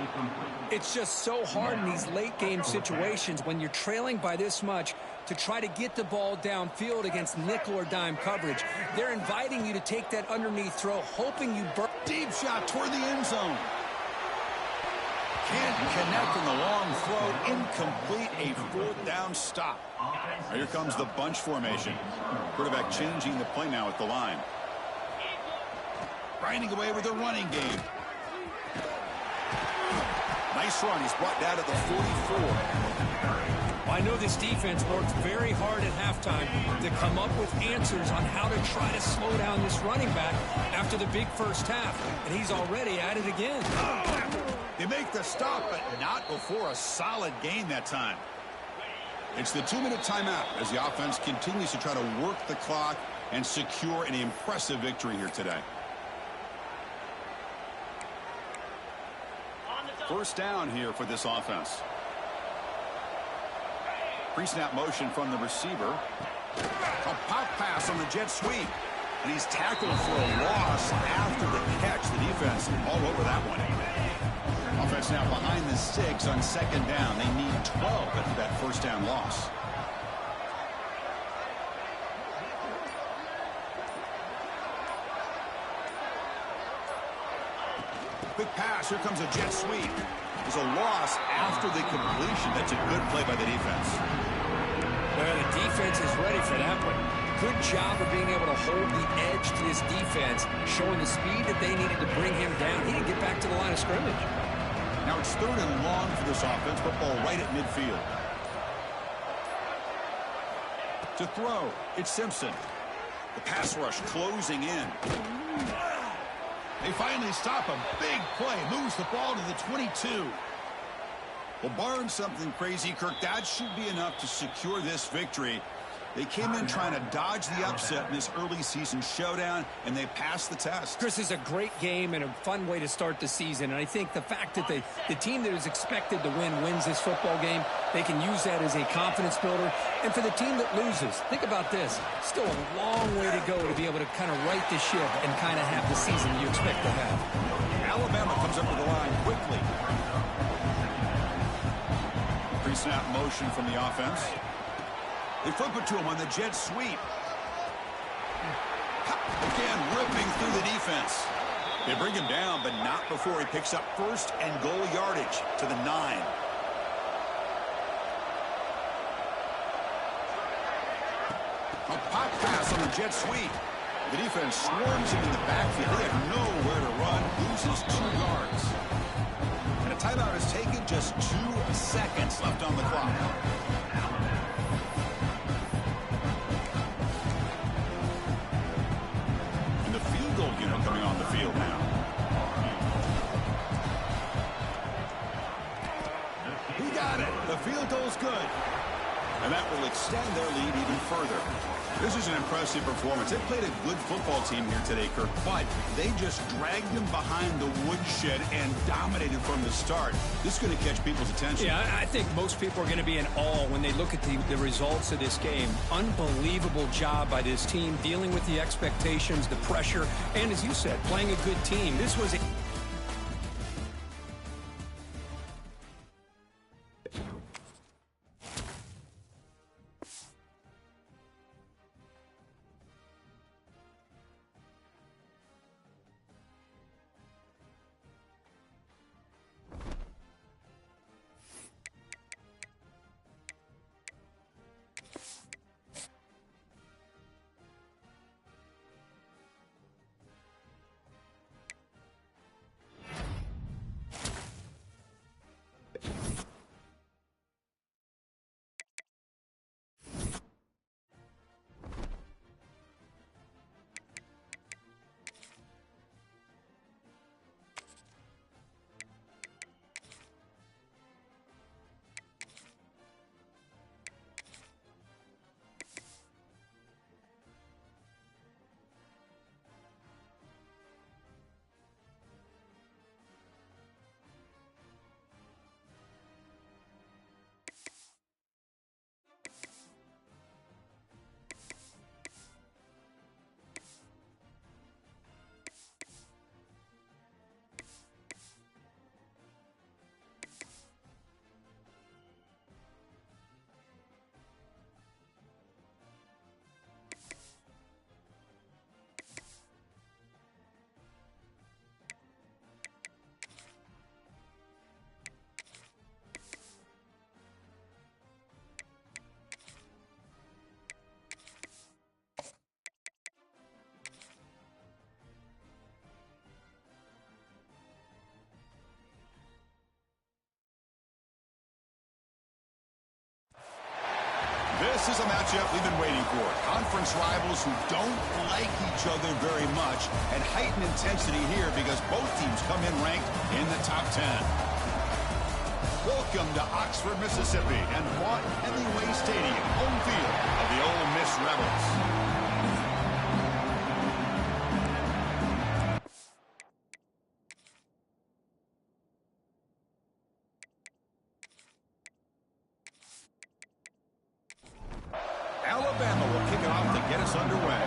It's just so hard in these late game situations when you're trailing by this much to try to get the ball downfield against nickel or dime coverage. They're inviting you to take that underneath throw, hoping you burn. Deep shot toward the end zone. Can't connect on the long throw. Incomplete. A 4th down stop. Now here comes the bunch formation. Quarterback changing the play now at the line. Grinding away with the running game. Nice run. He's brought down to the 44. I know this defense worked very hard at halftime to come up with answers on how to try to slow down this running back after the big first half, and he's already at it again. They make the stop, but not before a solid gain that time. It's the 2-minute timeout as the offense continues to try to work the clock and secure an impressive victory here today. First down here for this offense. Pre-snap motion from the receiver. A pop pass on the jet sweep. And he's tackled for a loss after the catch. The defense all over that one. Offense now behind the 6 on 2nd down. They need 12 after that first down loss. Quick pass. Here comes a jet sweep. There's a loss after the completion. That's a good play by the defense. Well, the defense is ready for that one. Good job of being able to hold the edge to this defense, showing the speed that they needed to bring him down. He didn't get back to the line of scrimmage. Now it's 3rd and long for this offense. Football right at midfield. To throw, it's Simpson. The pass rush closing in. They finally stop him. Big play. Moves the ball to the 22. Well, barring something crazy, Kirk, that should be enough to secure this victory. They came in trying to dodge the upset in this early season showdown, and they passed the test. Chris, is a great game and a fun way to start the season. And I think the fact that the team that is expected to win wins this football game, they can use that as a confidence builder. And for the team that loses, think about this. Still a long way to go to be able to kind of right the ship and kind of have the season you expect to have. Alabama comes up to the line quickly. Pre-snap motion from the offense. They flip it to him on the jet sweep. Again, ripping through the defense. They bring him down, but not before he picks up 1st and goal yardage to the 9. A pop pass on the jet sweep. The defense swarms him in the backfield. They have nowhere to run. Loses 2 yards. And a timeout is taken, just 2 seconds left on the clock. And the field goal unit coming on the field now. He got it. The field goal's good. And that will extend their lead even further. This is an impressive performance. They played a good football team here today, Kirk, but they just dragged them behind the woodshed and dominated from the start. This is going to catch people's attention. Yeah, I think most people are going to be in awe when they look at the results of this game. Unbelievable job by this team, dealing with the expectations, the pressure, and as you said, playing a good team. This was a This is a matchup we've been waiting for. Conference rivals who don't like each other very much, and heightened intensity here because both teams come in ranked in the top 10. Welcome to Oxford, Mississippi, and Vaught Hemingway Stadium, home field of the Ole Miss Rebels. Alabama will kick it off to get us underway.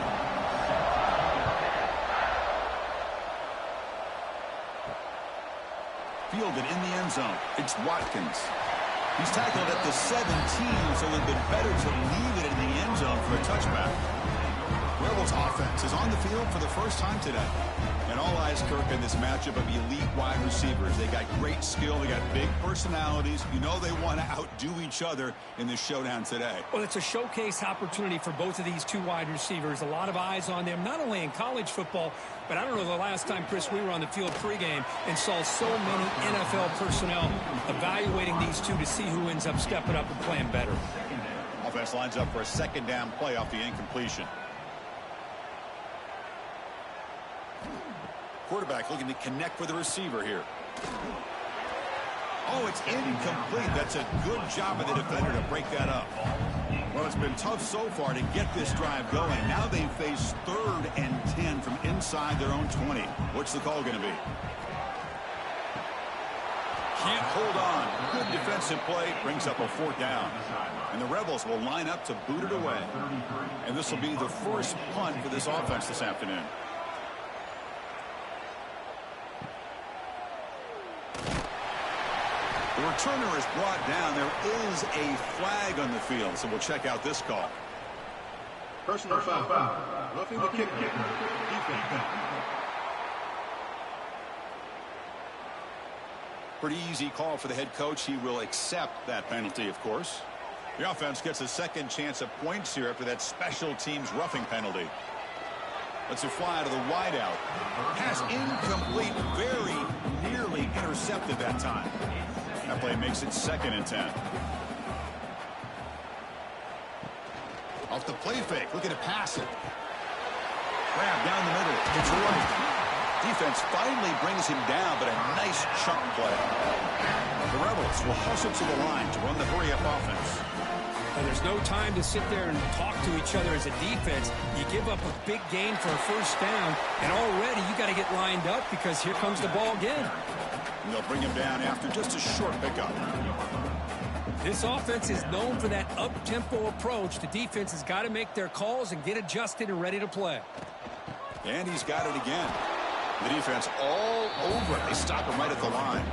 Fielded in the end zone. It's Watkins. He's tackled at the 17, so it would have been better to leave it in the end zone for a touchback. Rebels offense is on the field for the first time today. And all eyes, Kirk, in this matchup of elite wide receivers. They got great skill. They got big personalities. You know they want to outdo each other in this showdown today. Well, it's a showcase opportunity for both of these two wide receivers. A lot of eyes on them, not only in college football, but I don't know the last time, Chris, we were on the field pregame and saw so many NFL personnel evaluating these two to see who ends up stepping up and playing better. Offense lines up for a second down play off the incompletion. Quarterback looking to connect with the receiver here. Oh, it's incomplete. That's a good job of the defender to break that up. Well, it's been tough so far to get this drive going. Now they face 3rd and 10 from inside their own 20. What's the call going to be? Can't hold on. Good defensive play. Brings up a 4th down. And the Rebels will line up to boot it away. And this will be the first punt for this offense this afternoon. The returner is brought down. There is a flag on the field, so we'll check out this call. Personal foul. Roughing the kicker. Defense. Pretty easy call for the head coach. He will accept that penalty, of course. The offense gets a second chance at points here after that special teams roughing penalty. Let's it fly to the wideout. Pass pass incomplete, very nearly intercepted that time. That play makes it 2nd and 10. Off the play fake, looking to pass it. Grab down the middle. It's right. Defense finally brings him down, but a nice chunk play. The Rebels will hustle to the line to run the hurry-up offense. And there's no time to sit there and talk to each other as a defense. You give up a big gain for a first down, and already you got to get lined up because here comes the ball again. And they'll bring him down after just a short pickup. This offense is known for that up-tempo approach. The defense has got to make their calls and get adjusted and ready to play. And he's got it again. The defense all over it. They stop him right at the line.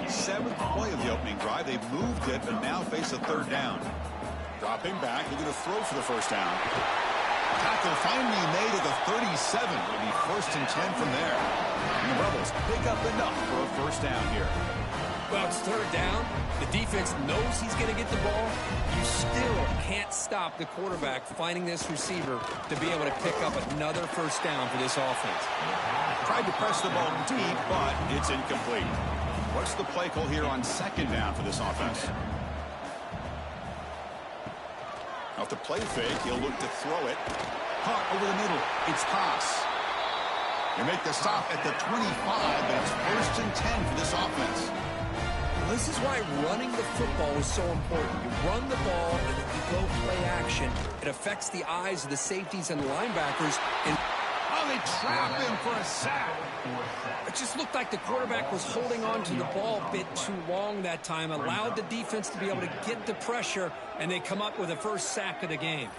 7th play of the opening drive. They've moved it, but now face a 3rd down. Dropping back, looking to throw for the first down. Tackle finally made at the 37. Will be 1st and 10 from there. And the Rebels pick up enough for a first down here. Well, it's 3rd down. The defense knows he's going to get the ball. You still can't stop the quarterback finding this receiver to be able to pick up another first down for this offense. Tried to press the ball deep, but it's incomplete. What's the play call here on 2nd down for this offense? Off the play fake, he'll look to throw it. Caught over the middle. It's Haas. They make the stop at the 25, but it's 1st and 10 for this offense. This is why running the football is so important. You run the ball and then you go play action. It affects the eyes of the safeties and linebackers. And oh, they trap him for a sack. It just looked like the quarterback was holding on to the ball a bit too long that time, allowed the defense to be able to get the pressure, and they come up with the first sack of the game.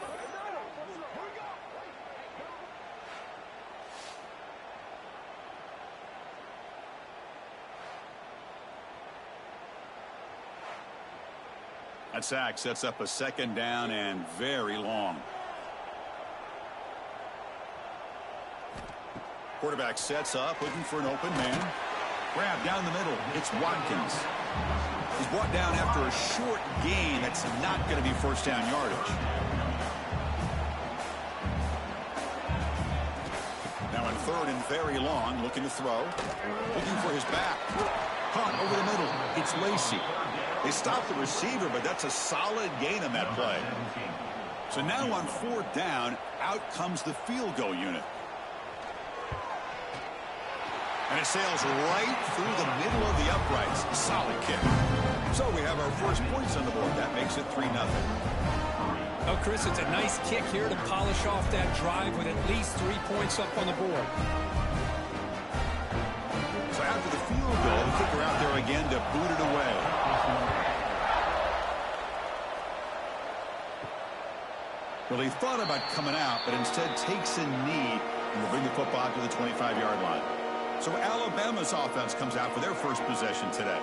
That sack sets up a 2nd down and very long. Quarterback sets up, looking for an open man. Grab down the middle. It's Watkins. He's brought down after a short gain. That's not going to be first down yardage. Now in 3rd and very long, looking to throw. Looking for his back. Caught over the middle. It's Lacey. They stop the receiver, but that's a solid gain on that play. So now on 4th down, out comes the field goal unit. And it sails right through the middle of the uprights. Solid kick. So we have our first points on the board. That makes it 3-0. Oh, Chris, it's a nice kick here to polish off that drive with at least 3 points up on the board. So after the field goal, the kicker out there again to boot it away. Well, he thought about coming out, but instead takes a knee and will bring the football to the 25-yard line. So Alabama's offense comes out for their first possession today.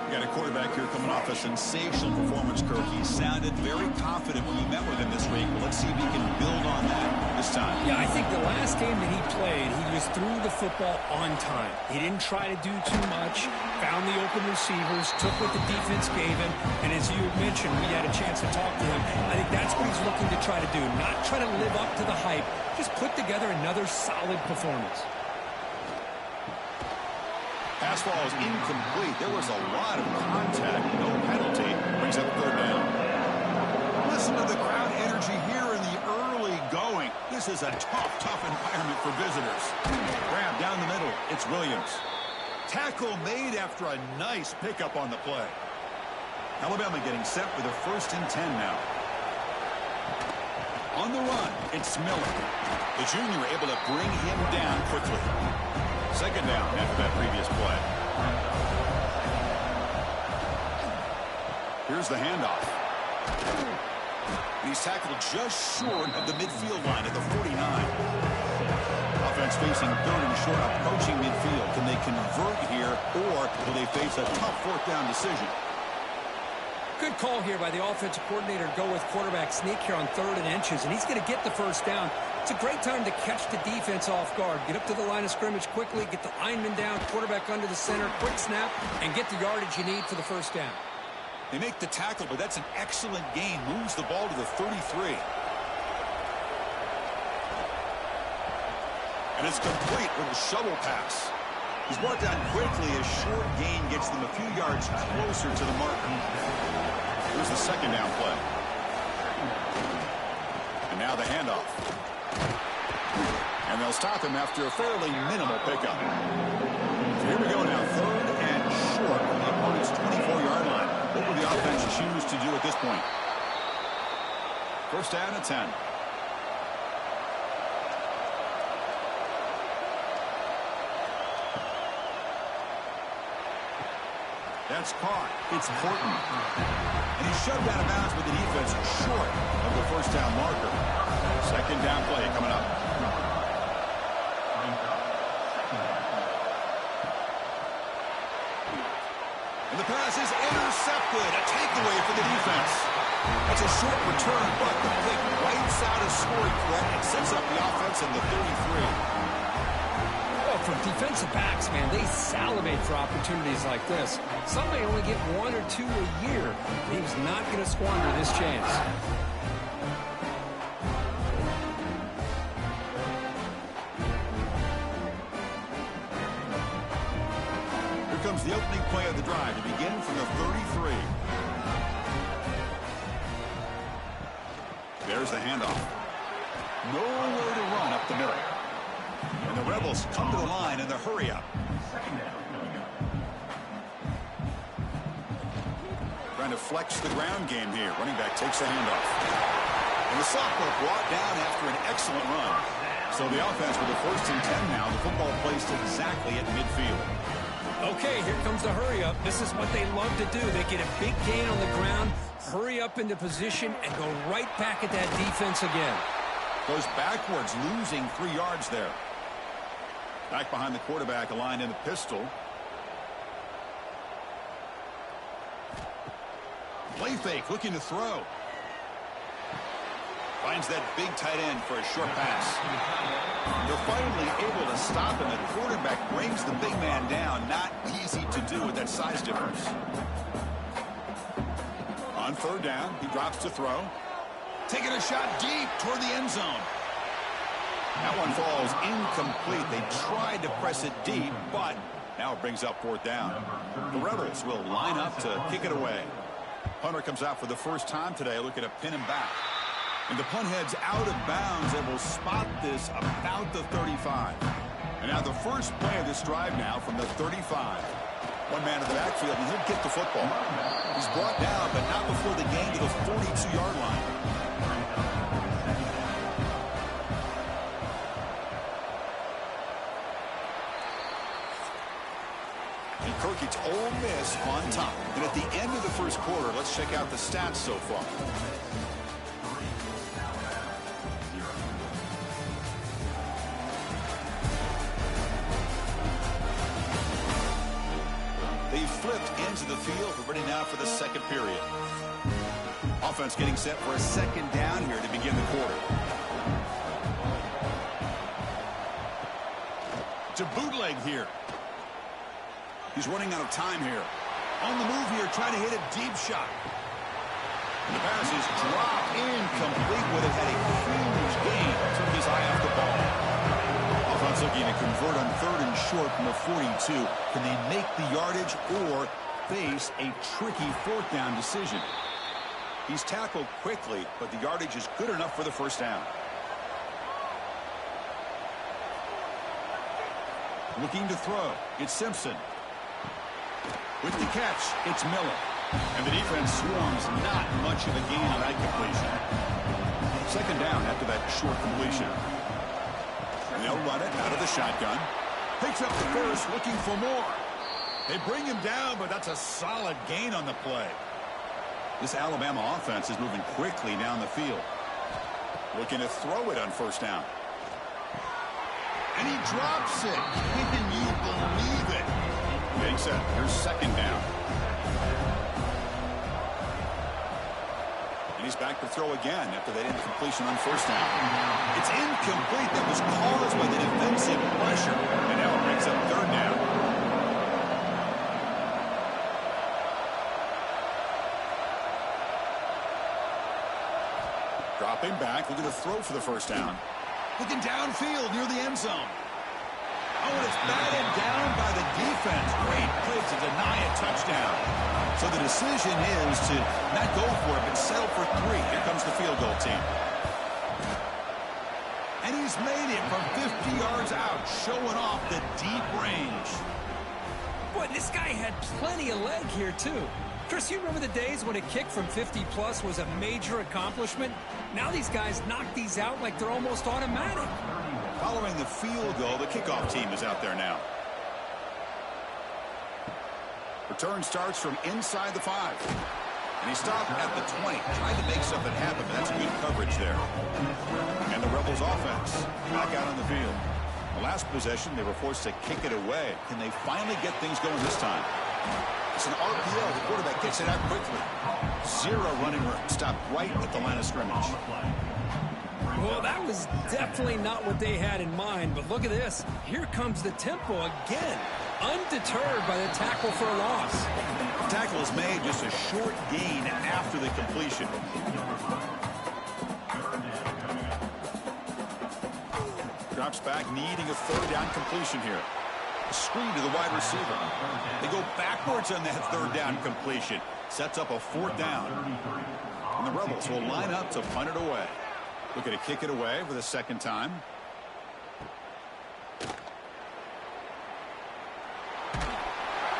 We got a quarterback here coming off a sensational performance, Kirk. He sounded very confident when we met with him this week. Well, let's see if he can build on that this time. Yeah, I think the last game that he played, he just threw the football on time. He didn't try to do too much, found the open receivers, took what the defense gave him, and as you mentioned, we had a chance to talk to him. I think that's what he's looking to try to do, not try to live up to the hype, just put together another solid performance. Pass ball is incomplete. There was a lot of contact. No penalty. Brings up 3rd down. Listen to the crowd energy here in the early going. This is a tough environment for visitors. Grab down the middle. It's Williams. Tackle made after a nice pickup on the play. Alabama getting set for the 1st and 10 now. On the run, it's Miller. The junior able to bring him down quickly. 2nd down after that previous play. Here's the handoff. He's tackled just short of the midfield line at the 49. Offense facing 3rd and short, approaching midfield. Can they convert here, or will they face a tough 4th down decision? Good call here by the offensive coordinator to go with quarterback sneak here on 3rd and inches, and he's going to get the first down. It's a great time to catch the defense off guard. Get up to the line of scrimmage quickly, get the lineman down, quarterback under the center, quick snap, and get the yardage you need for the first down. They make the tackle, but that's an excellent gain. Moves the ball to the 33. And it's complete with a shovel pass. He's brought down quickly. A short gain gets them a few yards closer to the marker. Here's the second down play. And now the handoff. And they'll stop him after a fairly minimal pickup. So here we go now. Third and short from the opponent's 24-yard line. What will the offense choose to do at this point? First down and 10. That's caught. It's Horton. And he's shoved out of bounds with the defense short of the first down marker. Second down play coming up. And the pass is intercepted. A takeaway for the defense. That's a short return, but the pick wipes out a scoring threat and sets up the offense in the 33. For defensive backs, man, they salivate for opportunities like this. Some may only get 1 or 2 a year. He's not going to squander this chance. Here comes the opening play of the drive to begin from the 33. There's the handoff. Nowhere to run up the middle. And the Rebels come to the line in the hurry-up. Trying to flex the ground game here. Running back takes the handoff. And the sophomore brought down after an excellent run. So the offense with the first and 10 now. The football placed exactly at midfield. Okay, here comes the hurry-up. This is what they love to do. They get a big gain on the ground, hurry up into position, and go right back at that defense again. Goes backwards, losing 3 yards there. Back behind the quarterback, aligned in the pistol. Play fake, looking to throw. Finds that big tight end for a short pass. They're finally able to stop him. The quarterback brings the big man down. Not easy to do with that size difference. On third down, he drops to throw. Taking a shot deep toward the end zone. That one falls incomplete. They tried to press it deep, but now it brings up fourth down. The Rebels will line up to kick it away. Punter comes out for the first time today, looking to pin him back. And the punt heads out of bounds. They will spot this about the 35. And now the first play of this drive now from the 35. One man in the backfield, and he'll get the football. He's brought down, but not before the gain to the 42-yard line. It's Ole Miss on top. And at the end of the first quarter, let's check out the stats so far. They flipped into the field. We're ready now for the second period. Offense getting set for a second down here to begin the quarter. To bootleg here. He's running out of time here. On the move here, trying to hit a deep shot. And the pass is dropped incomplete with it. Had a huge gain. Took his eye off the ball. Offense looking to convert on third and short from the 42. Can they make the yardage or face a tricky fourth down decision? He's tackled quickly, but the yardage is good enough for the first down. Looking to throw. It's Simpson. With the catch, it's Miller. And the defense swarms, not much of a gain on that completion. Second down after that short completion. And they'll run it out of the shotgun. Picks up the first, looking for more. They bring him down, but that's a solid gain on the play. This Alabama offense is moving quickly down the field. Looking to throw it on first down. And he drops it. Can you believe it? Getting set. Here's second down. And he's back to throw again after that incompletion on first down. It's incomplete. That was caused by the defensive pressure. And now it brings up third down. Dropping back, looking to throw for the first down. Looking downfield near the end zone. defense. Great play to deny a touchdown. So the decision is to not go for it, but settle for 3. Here comes the field goal team. And he's made it from 50 yards out, showing off the deep range. Boy, this guy had plenty of leg here, too. Chris, you remember the days when a kick from 50-plus was a major accomplishment? Now these guys knock these out like they're almost automatic. Following the field goal, the kickoff team is out there now. Return starts from inside the 5. And he stopped at the 20. Tried to make something happen, but that's good coverage there. And the Rebels offense back out on the field. The last possession, they were forced to kick it away. Can they finally get things going this time? It's an RPO. The quarterback gets it out quickly. 0 running room. Stopped right at the line of scrimmage. Well, that was definitely not what they had in mind, but look at this. Here comes the tempo again. Undeterred by the tackle for a loss. The tackle is made, just a short gain after the completion. Drops back, needing a 3rd down completion here. A screen to the wide receiver. They go backwards on that 3rd down completion. Sets up a 4th down. And the Rebels will line up to punt it away. Looking to kick it away for the 2nd time.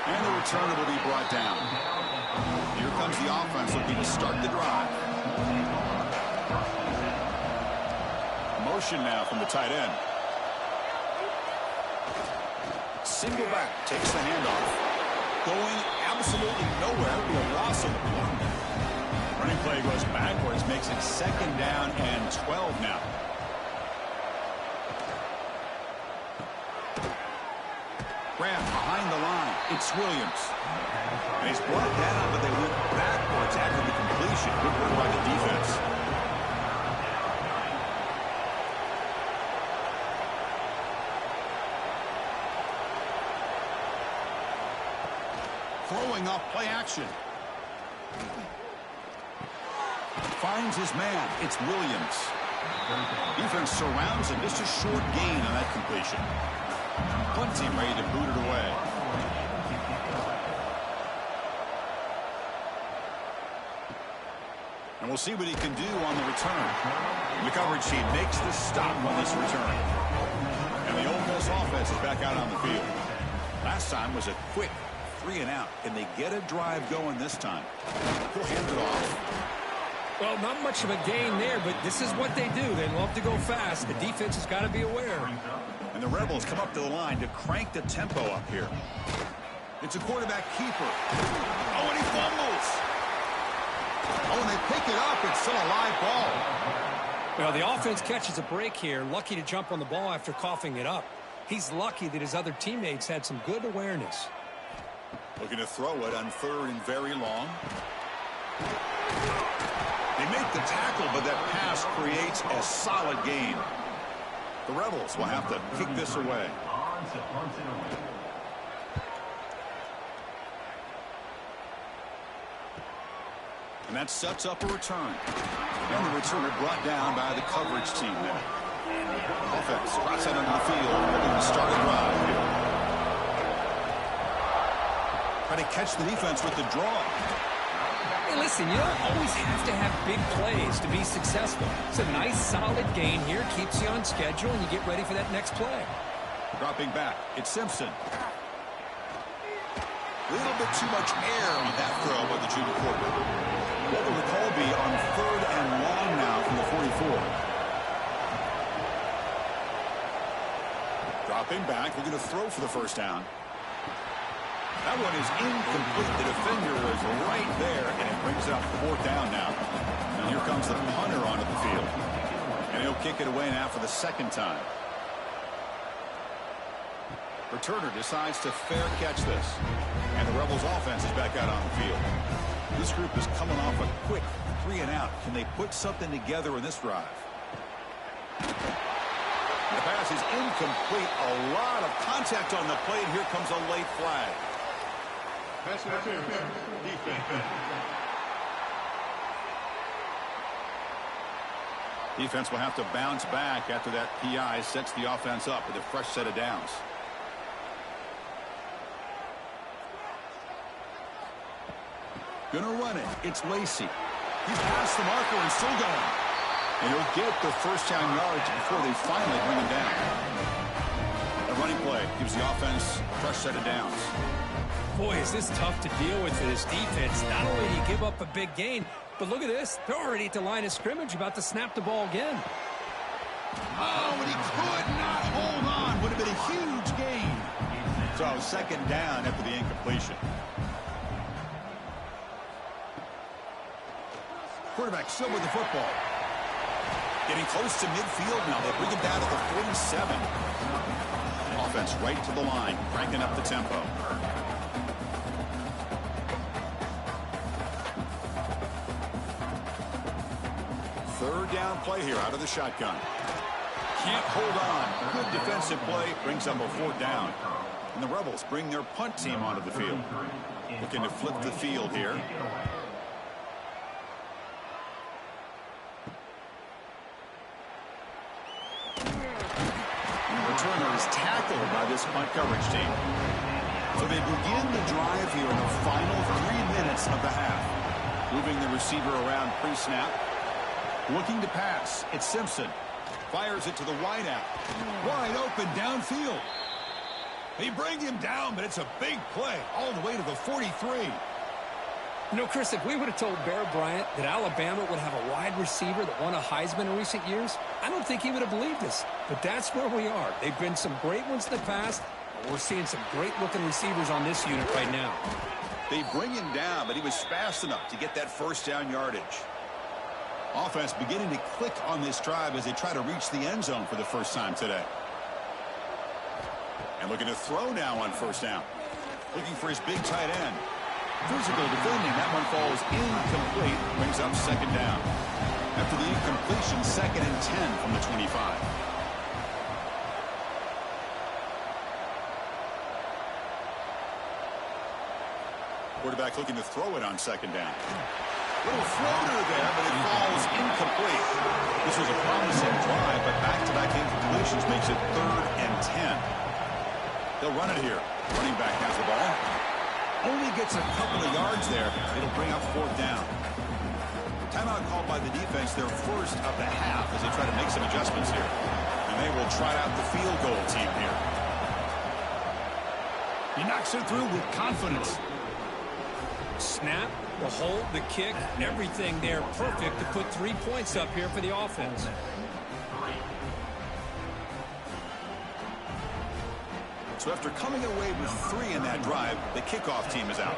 And the returner will be brought down. Here comes the offense looking to start the drive. Motion now from the tight end. Single back, takes the handoff. Going absolutely nowhere. It'll be a loss of the play. Running play goes backwards, makes it 2nd down and 12 now. Grant behind the line. It's Williams. And he's brought down, but they went backwards after the completion. Good work by the defense. Throwing off play action. Finds his man. It's Williams. Defense surrounds him. Just a short gain on that completion. Punt team ready to boot it away. And we'll see what he can do on the return. The coverage team makes the stop on this return. And the Ole Miss offense is back out on the field. Last time was a quick 3 and out. Can they get a drive going this time? He'll hand it off. Well, not much of a gain there, but this is what they do. They love to go fast. The defense has got to be aware. And the Rebels come up to the line to crank the tempo up here. It's a quarterback keeper. Oh, and he fumbles. Oh, and they pick it up. It's still a live ball. Well, the offense catches a break here. Lucky to jump on the ball after coughing it up. He's lucky that his other teammates had some good awareness. Looking to throw it on 3rd and very long. They make the tackle, but that pass creates a solid gain. The Rebels will have to kick this away. And that sets up a return. And the returner brought down by the coverage team there. Offense cross out onto the field, looking to start a drive here. Try to catch the defense with the draw. Hey, listen, you don't always have to have big plays to be successful. It's a nice, solid gain here. Keeps you on schedule, and you get ready for that next play. Dropping back, it's Simpson. A little bit too much air on that throw by the junior quarterback. What will the call be on 3rd and long now from the 44? Dropping back, looking to throw for the 1st down. That one is incomplete. The defender was right there, and it brings up 4th down now. And here comes the punter onto the field. And he'll kick it away now for the 2nd time. Returner decides to fair catch this. And the Rebels offense is back out on the field. This group is coming off a quick 3 and out. Can they put something together in this drive? The pass is incomplete. A lot of contact on the play, and here comes a late flag. Pass interference. Defense. Defense will have to bounce back after that PI sets the offense up with a fresh set of downs. Gonna run it. It's Lacey. He's past the marker and still going. And he'll get the first down yards before they finally bring him down. A running play gives the offense a fresh set of downs. Boy, is this tough to deal with for this defense. Not only do you give up a big gain, but look at this. They're already at the line of scrimmage, about to snap the ball again. Oh, and he could not hold on. Would have been a huge gain. So second down after the incompletion. Quarterback still with the football. Getting close to midfield now. They bring him down to the 47. Offense right to the line, cranking up the tempo. Third down play here out of the shotgun. Can't hold on. Good defensive play. Brings up a fourth down. And the Rebels bring their punt team onto the field. Looking to flip the field here. And the returner is tackled by this punt coverage team. So they begin the drive here in the final 3 minutes of the half. Moving the receiver around pre-snap. Looking to pass. It's Simpson. Fires it to the wideout. Wide open downfield. They bring him down, but it's a big play all the way to the 43. You know, Chris, if we would have told Bear Bryant that Alabama would have a wide receiver that won a Heisman in recent years, I don't think he would have believed us. But that's where we are. They've been some great ones in the past, but we're seeing some great-looking receivers on this unit right now. They bring him down, but he was fast enough to get that first down yardage. Offense beginning to click on this drive as they try to reach the end zone for the first time today. And looking to throw now on first down. Looking for his big tight end. Physical defending. That one falls incomplete. Brings up second down. After the incompletion, 2nd and 10 from the 25. Quarterback looking to throw it on second down. Little floater there, but it falls incomplete. This was a promising drive, but back-to-back incompletions makes it 3rd and 10. They'll run it here. Running back has the ball. Only gets a couple of yards there. It'll bring up 4th down. Timeout called by the defense, their first of the half, as they try to make some adjustments here. And they will try out the field goal team here. He knocks it through with confidence. Snap, the hold, the kick, everything there perfect to put 3 points up here for the offense. So after coming away with 3 in that drive, the kickoff team is out.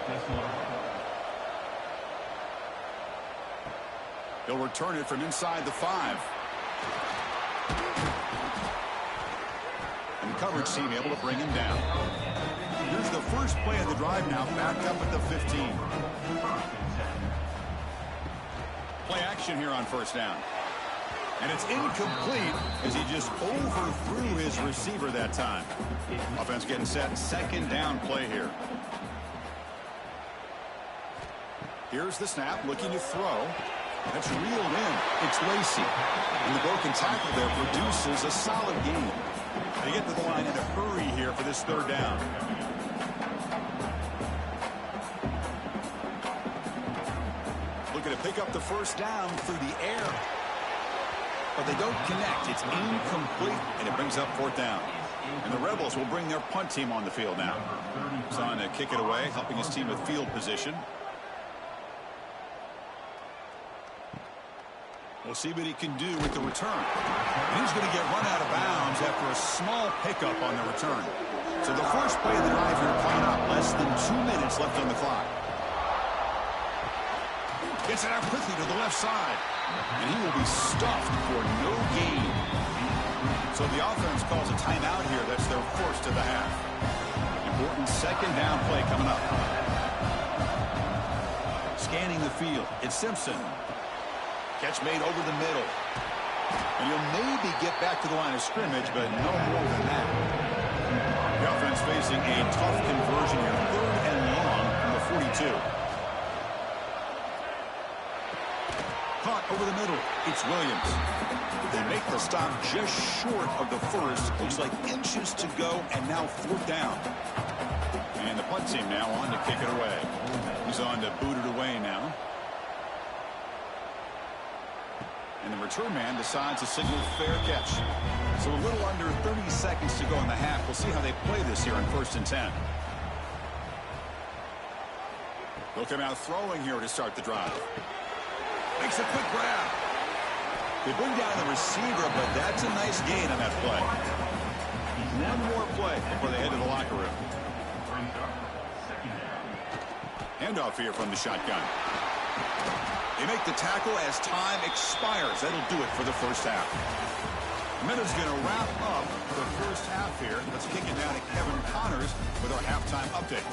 He'll return it from inside the 5. And the coverage team able to bring him down. Here's the first play of the drive now, back up at the 15. Play action here on first down. And it's incomplete as he just overthrew his receiver that time. Offense getting set. Second down play here. Here's the snap, looking to throw. That's reeled in. It's Lacey. And the broken tackle there produces a solid gain. They get to the line in a hurry here for this 3rd down. Looking to pick up the first down through the air. But they don't connect. It's incomplete, and it brings up 4th down. And the Rebels will bring their punt team on the field now. He's on to kick it away, helping his team with field position. We'll see what he can do with the return. He's going to get run out of bounds after a small pickup on the return. So the first play of the drive here coming up. Less than 2 minutes left on the clock. Gets it out quickly to the left side. And he will be stuffed for no gain. So the offense calls a timeout here. That's their first of the half. Important second down play coming up. Scanning the field. It's Simpson. Catch made over the middle. And he'll maybe get back to the line of scrimmage, but no more than that. The offense facing a tough conversion here. 3rd and long from the 42. Caught over the middle. It's Williams. They make the stop just short of the first. Looks like inches to go, and now 4th down. And the punt team now on to kick it away. He's on to boot it away now. And the return man decides to signal fair catch. So a little under 30 seconds to go in the half. We'll see how they play this here on 1st and 10. They'll come out throwing here to start the drive. Makes a quick grab. They bring down the receiver, but that's a nice gain on that play. One more play before they head to the locker room. Handoff here from the shotgun. They make the tackle as time expires. That'll do it for the first half. Minute's going to wrap up the first half here. Let's kick it down to Kevin Connors with our halftime update.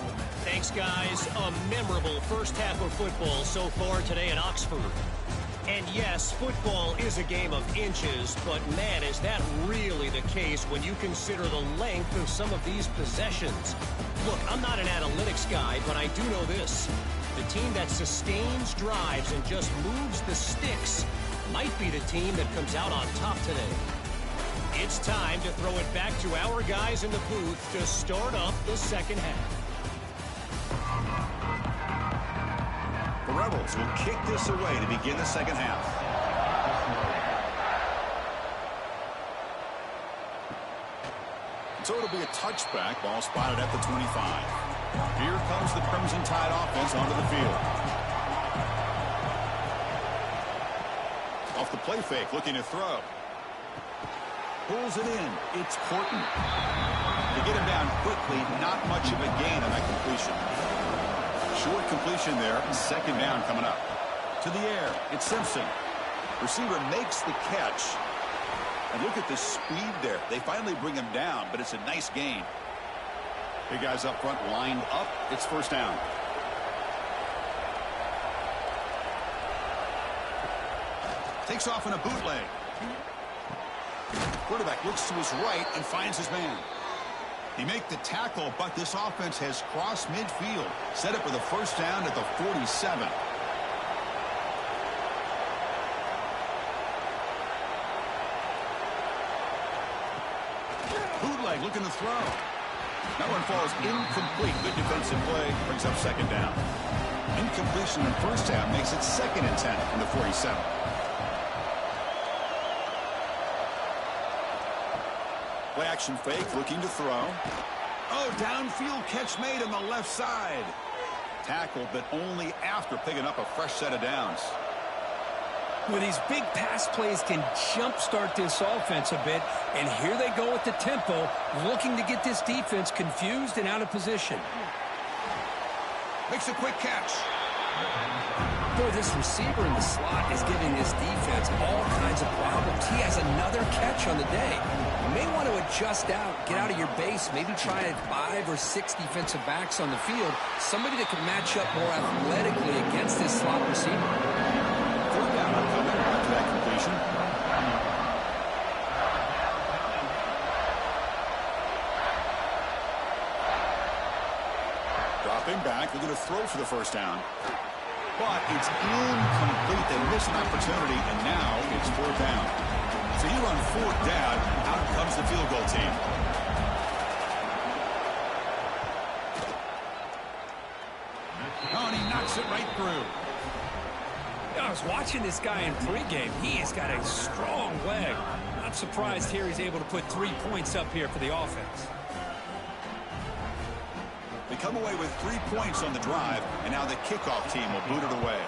Thanks, guys. A memorable first half of football so far today in Oxford. And yes, football is a game of inches, but man, is that really the case when you consider the length of some of these possessions. Look, I'm not an analytics guy, but I do know this. The team that sustains drives and just moves the sticks might be the team that comes out on top today. It's time to throw it back to our guys in the booth to start up the second half. The Rebels will kick this away to begin the second half. So it'll be a touchback. Ball spotted at the 25. Here comes the Crimson Tide offense onto the field. Off the play fake, looking to throw. Pulls it in. It's Horton. To get him down quickly, not much of a gain on that completion. Short completion there. Second down coming up. To the air. It's Simpson. Receiver makes the catch. And look at the speed there. They finally bring him down, but it's a nice gain. Big guys up front lined up. It's first down. Takes off in a bootleg. Quarterback looks to his right and finds his man. He make the tackle, but this offense has crossed midfield. Set up for the first down at the 47. Bootleg looking to throw. That one falls incomplete. Good defensive play. Brings up second down. Incompletion in first half makes it 2nd and 10 from the 47. Play action fake, looking to throw. Oh, downfield catch made on the left side. Tackle, but only after picking up a fresh set of downs. Well, these big pass plays can jumpstart this offense a bit, and here they go with the tempo, looking to get this defense confused and out of position. Makes a quick catch. Boy, this receiver in the slot is giving this defense all kinds of problems. He has another catch on the day. You may want to adjust out, get out of your base, maybe try 5 or 6 defensive backs on the field, somebody that can match up more athletically against this slot receiver. Third down coming after that completion. Dropping back, they're going to throw for the first down. But it's incomplete. They missed an opportunity, and now it's 4th down. So you run 4th down, out comes the field goal team. Oh, and he knocks it right through. I was watching this guy in pregame. He has got a strong leg. Not surprised here he's able to put 3 points up here for the offense. They come away with 3 points on the drive, and now the kickoff team will boot it away.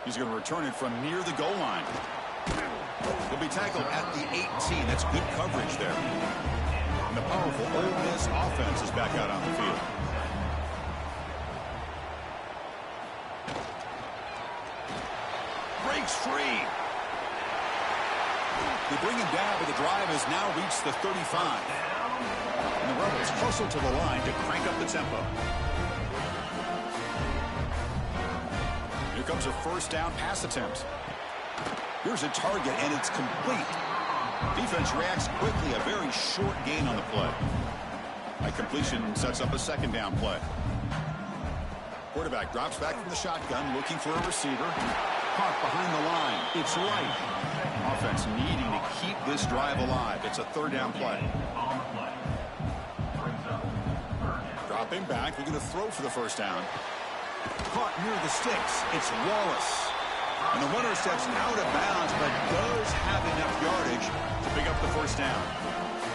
He's going to return it from near the goal line. He'll be tackled at the 18. That's good coverage there. And the powerful Ole Miss offense is back out on the field. Breaks free. They bring him down, but the drive has now reached the 35. And the Rebels hustle to the line to crank up the tempo. Here comes a first down pass attempt. Here's a target, and it's complete. Defense reacts quickly, a very short gain on the play. That completion sets up a second down play. Quarterback drops back from the shotgun, looking for a receiver. Caught behind the line. It's Light. offense needing to keep this drive alive. It's a third down play. Dropping back, looking to throw for the first down. Caught near the sticks. It's Wallace. And the runner steps out of bounds, but does have enough yardage to pick up the first down.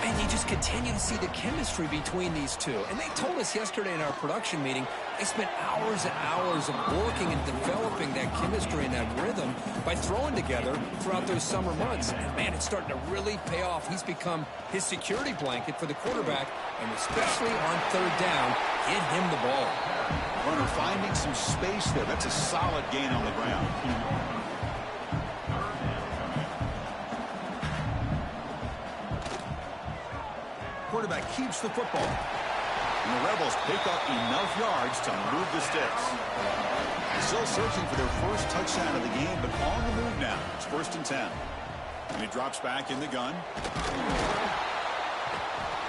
And you just continue to see the chemistry between these two. And they told us yesterday in our production meeting, they spent hours and hours of working and developing that chemistry and that rhythm by throwing together throughout those summer months. And, man, it's starting to really pay off. He's become his security blanket for the quarterback, and especially on third down, get him the ball. Runner finding some space there. That's a solid gain on the ground. Quarterback keeps the football. And the Rebels pick up enough yards to move the sticks. Still searching for their first touchdown of the game, but on the move now. It's 1st and 10. And he drops back in the gun.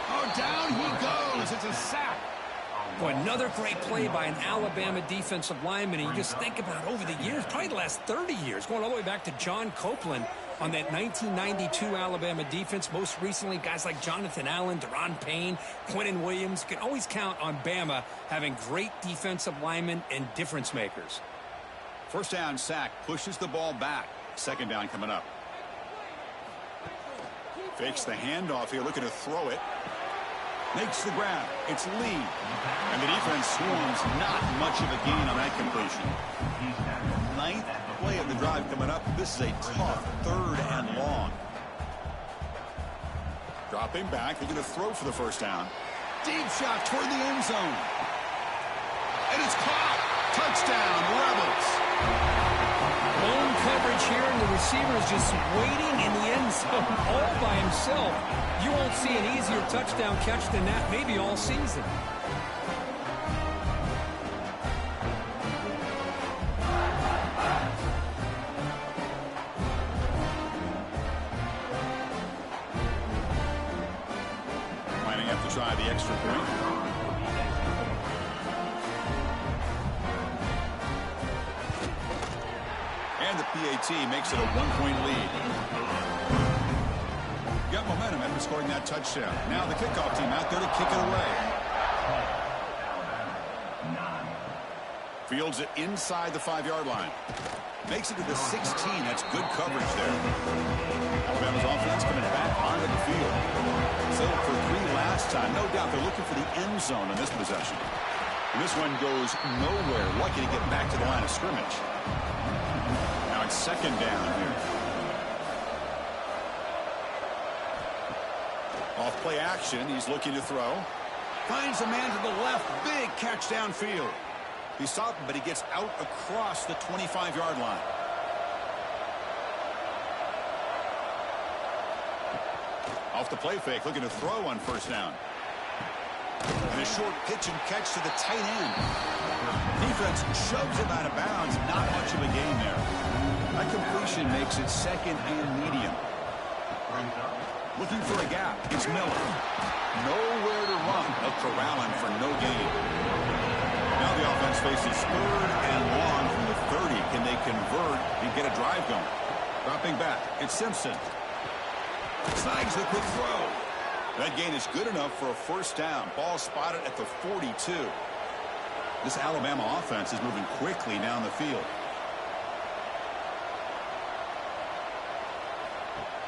Oh, down he goes. It's a sack. Boy, another great play by an Alabama defensive lineman. And you just think about over the years, probably the last 30 years, going all the way back to John Copeland on that 1992 Alabama defense. Most recently, guys like Jonathan Allen, Deron Payne, Quentin Williams. You can always count on Bama having great defensive linemen and difference makers. First down sack, pushes the ball back. Second down coming up. Fakes the handoff here, looking to throw it. Makes the grab. It's Lee. And the defense swarms. Not much of a gain on that completion. 9th play of the drive coming up. This is a tough 3rd and long. Dropping back. Looking to throw for the first down. Deep shot toward the end zone. And it's caught. Touchdown, Rebels. Lone coverage here, and the receiver is just waiting in the end zone all by himself. You won't see an easier touchdown catch than that maybe all season. Might have to try the extra point. And the PAT makes it a 1-point lead. Got momentum after scoring that touchdown. Now the kickoff team out there to kick it away. Fields it inside the 5-yard line. Makes it to the 16. That's good coverage there. Alabama's offense coming back onto the field. Settled for 3 last time. No doubt they're looking for the end zone in this possession. And this one goes nowhere. Lucky to get back to the line of scrimmage. Now it's second down here. Off play action. He's looking to throw. Finds a man to the left. Big catch downfield. He stopped him, but he gets out across the 25-yard line. Off the play fake, looking to throw on first down. And a short pitch and catch to the tight end. Defense shoves him out of bounds. Not much of a gain there. That completion makes it second and medium. Looking for a gap. It's Miller. Nowhere to run. They'll corral him for no gain. Now the offense faces third and long from the 30. Can they convert and get a drive going? Dropping back. It's Simpson. Snags the quick throw. That gain is good enough for a first down. Ball spotted at the 42. This Alabama offense is moving quickly down the field.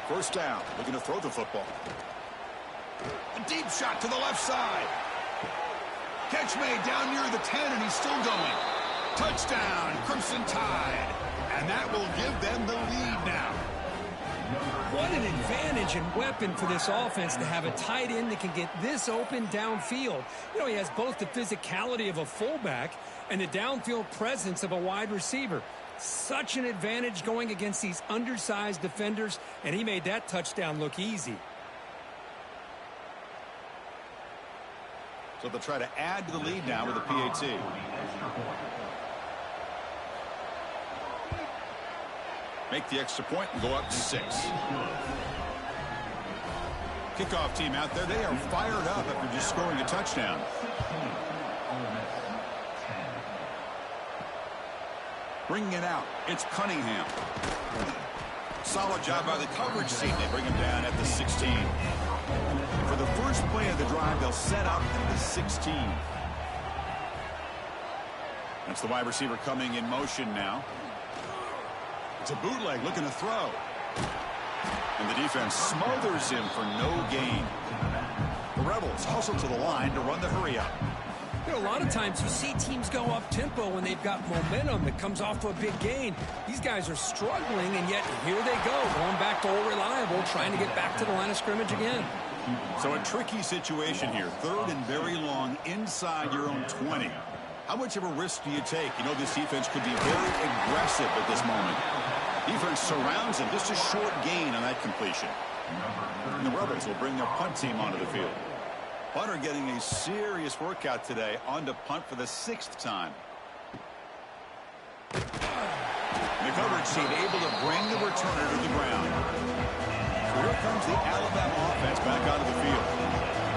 First down. Looking to throw the football. A deep shot to the left side. Catch made down near the 10, and he's still going. Touchdown, Crimson Tide. And that will give them the lead now. What an advantage and weapon for this offense to have a tight end that can get this open downfield. You know, he has both the physicality of a fullback and the downfield presence of a wide receiver. Such an advantage going against these undersized defenders, and he made that touchdown look easy. So they'll try to add to the lead now with a PAT. Make the extra point and go up to 6. Kickoff team out there. They are fired up after just scoring a touchdown. Bringing it out. It's Cunningham. Solid job by the coverage team. They bring him down at the 16. And for the first play of the drive, they'll set up at the 16. That's the wide receiver coming in motion now. It's a bootleg looking to throw. And the defense smothers him for no gain. The Rebels hustle to the line to run the hurry up. You know, a lot of times you see teams go up-tempo when they've got momentum that comes off a big gain. These guys are struggling, and yet here they go, going back to old reliable, trying to get back to the line of scrimmage again. So a tricky situation here. 3rd and very long inside your own 20. How much of a risk do you take? You know, this defense could be very aggressive at this moment. Defense surrounds him. Just a short gain on that completion. And the Rebels will bring their punt team onto the field. Punter getting a serious workout today, on to punt for the 6th time. The coverage team able to bring the returner to the ground. So here comes the Alabama offense back out of the field.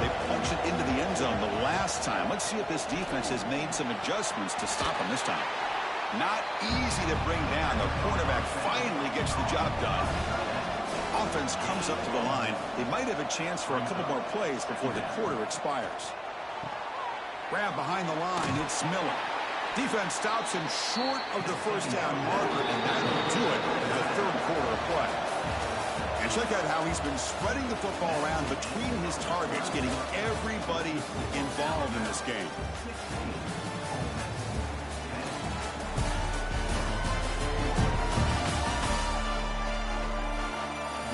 They punched it into the end zone the last time. Let's see if this defense has made some adjustments to stop them this time. Not easy to bring down. The quarterback finally gets the job done. Offense comes up to the line. They might have a chance for a couple more plays before the quarter expires. Grab behind the line. It's Miller. Defense stops him short of the first down marker, and that will do it in the 3rd quarter of play. And check out how he's been spreading the football around between his targets, getting everybody involved in this game.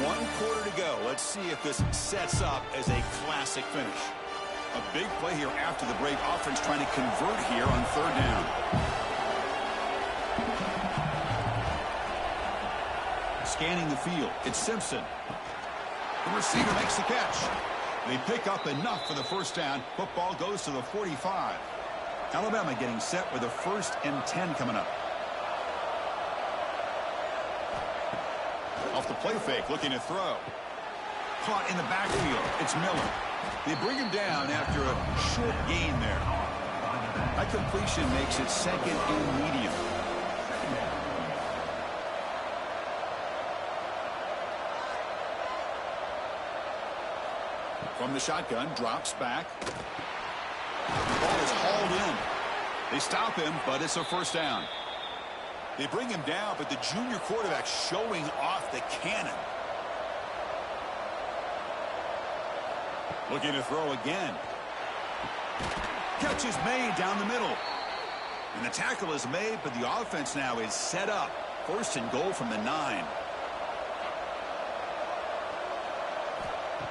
One quarter to go. Let's see if this sets up as a classic finish. A big play here after the break. Offense trying to convert here on 3rd down. Scanning the field. It's Simpson. The receiver makes the catch. They pick up enough for the first down. Football goes to the 45. Alabama getting set with a 1st and 10 coming up. Off the play fake, looking to throw. Caught in the backfield. It's Miller. They bring him down after a short gain there. That completion makes it 2nd and medium. From the shotgun, drops back. The ball is hauled in. They stop him, but it's a first down. They bring him down, but the junior quarterback showing off the cannon. Looking to throw again. Catch is made down the middle. And the tackle is made, but the offense now is set up. 1st and goal from the 9.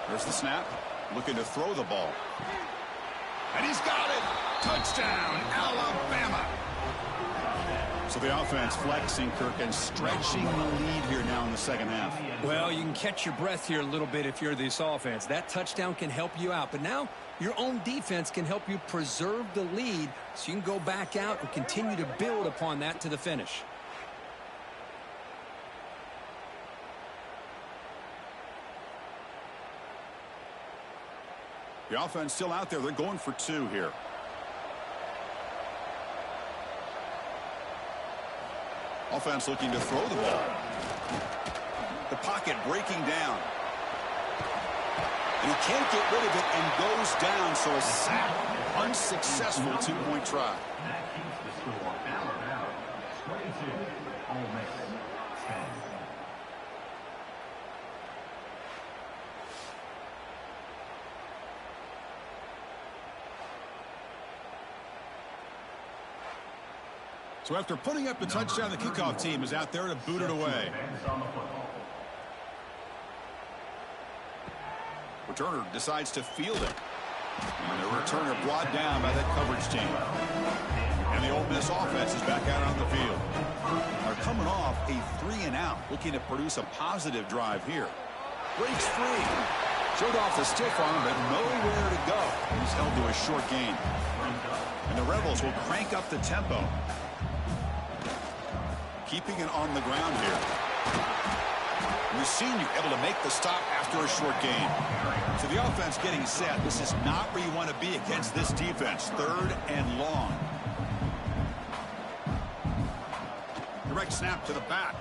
There's the snap. Looking to throw the ball. And he's got it. Touchdown, Alabama. So the offense flexing, Kirk, and stretching the lead here now in the 2nd half. Well, you can catch your breath here a little bit if you're this offense. That touchdown can help you out. But now your own defense can help you preserve the lead so you can go back out and continue to build upon that to the finish. The offense still out there. They're going for 2 here. Offense looking to throw the ball. The pocket breaking down. And he can't get rid of it and goes down, so a sack. Unsuccessful 2-point try. So after putting up the touchdown, the kickoff team is out there to boot it away. Returner decides to field it. And the returner brought down by that coverage team. And the Ole Miss offense is back out on the field. They're coming off a 3-and-out, looking to produce a positive drive here. Breaks free. Showed off the stiff arm, but nowhere to go. He's held to a short gain. And the Rebels will crank up the tempo. Keeping it on the ground here. And the senior able to make the stop after a short gain. So the offense getting set. This is not where you want to be against this defense. 3rd and long. Direct snap to the back.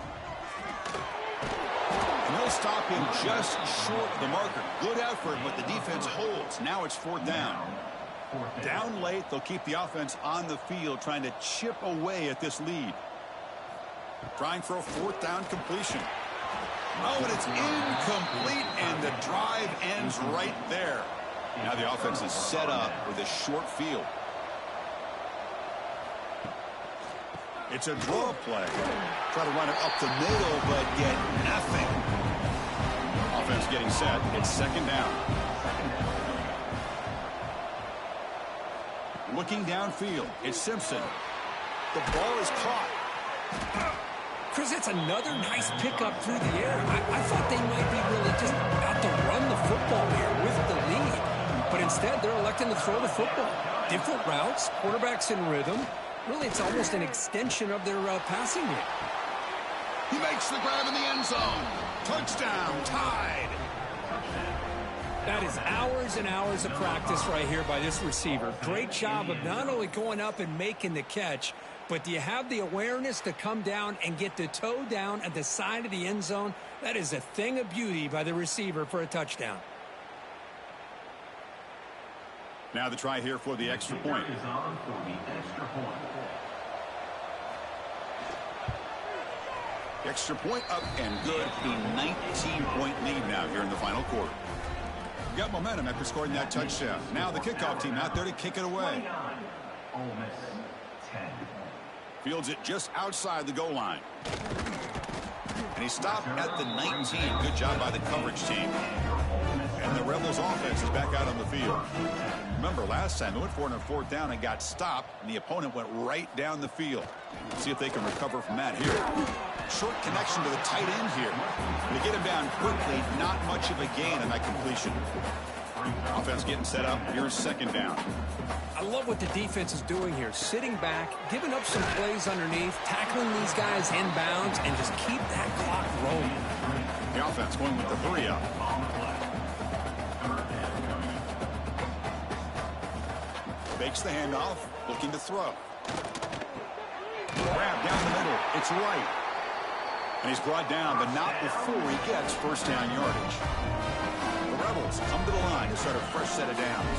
stop him just short of the marker. Good effort, but the defense holds. Now it's fourth down. Down late, they'll keep the offense on the field trying to chip away at this lead. Trying for a fourth down completion. Oh, and it's incomplete, and the drive ends right there. Now the offense is set up with a short field. It's a draw play. Try to run it up the middle, but get nothing. Offense getting set. It's second down. Looking downfield. It's Simpson. The ball is caught. Chris, it's another nice pickup through the air. I thought they might be really just out to run the football here with the lead. But instead, they're electing to throw the football. Different routes, quarterbacks in rhythm. Really, it's almost an extension of their passing game. He makes the grab in the end zone. Touchdown, tied. That is hours and hours of practice right here by this receiver. Great job of not only going up and making the catch, but do you have the awareness to come down and get the toe down at the side of the end zone? That is a thing of beauty by the receiver for a touchdown. Now the try here for the extra point. Extra point up and good. A 19-point lead now here in the final quarter. Got momentum after scoring that touchdown. Now the kickoff team out there to kick it away. Fields it just outside the goal line. And he stopped at the 19. Good job by the coverage team. And the Rebels offense is back out on the field. Remember, last time they went for it on fourth down and got stopped, and the opponent went right down the field. See if they can recover from that here. Short connection to the tight end here. They get him down quickly, not much of a gain on that completion. Offense getting set up. Here's second down. I love what the defense is doing here. Sitting back, giving up some plays underneath, tackling these guys inbounds, and just keep that clock rolling. The offense going with the hurry up. Fakes the handoff, looking to throw. Grab down the middle. It's right. And he's brought down, but not before he gets first down yardage. The Rebels come to the line to start a fresh set of downs.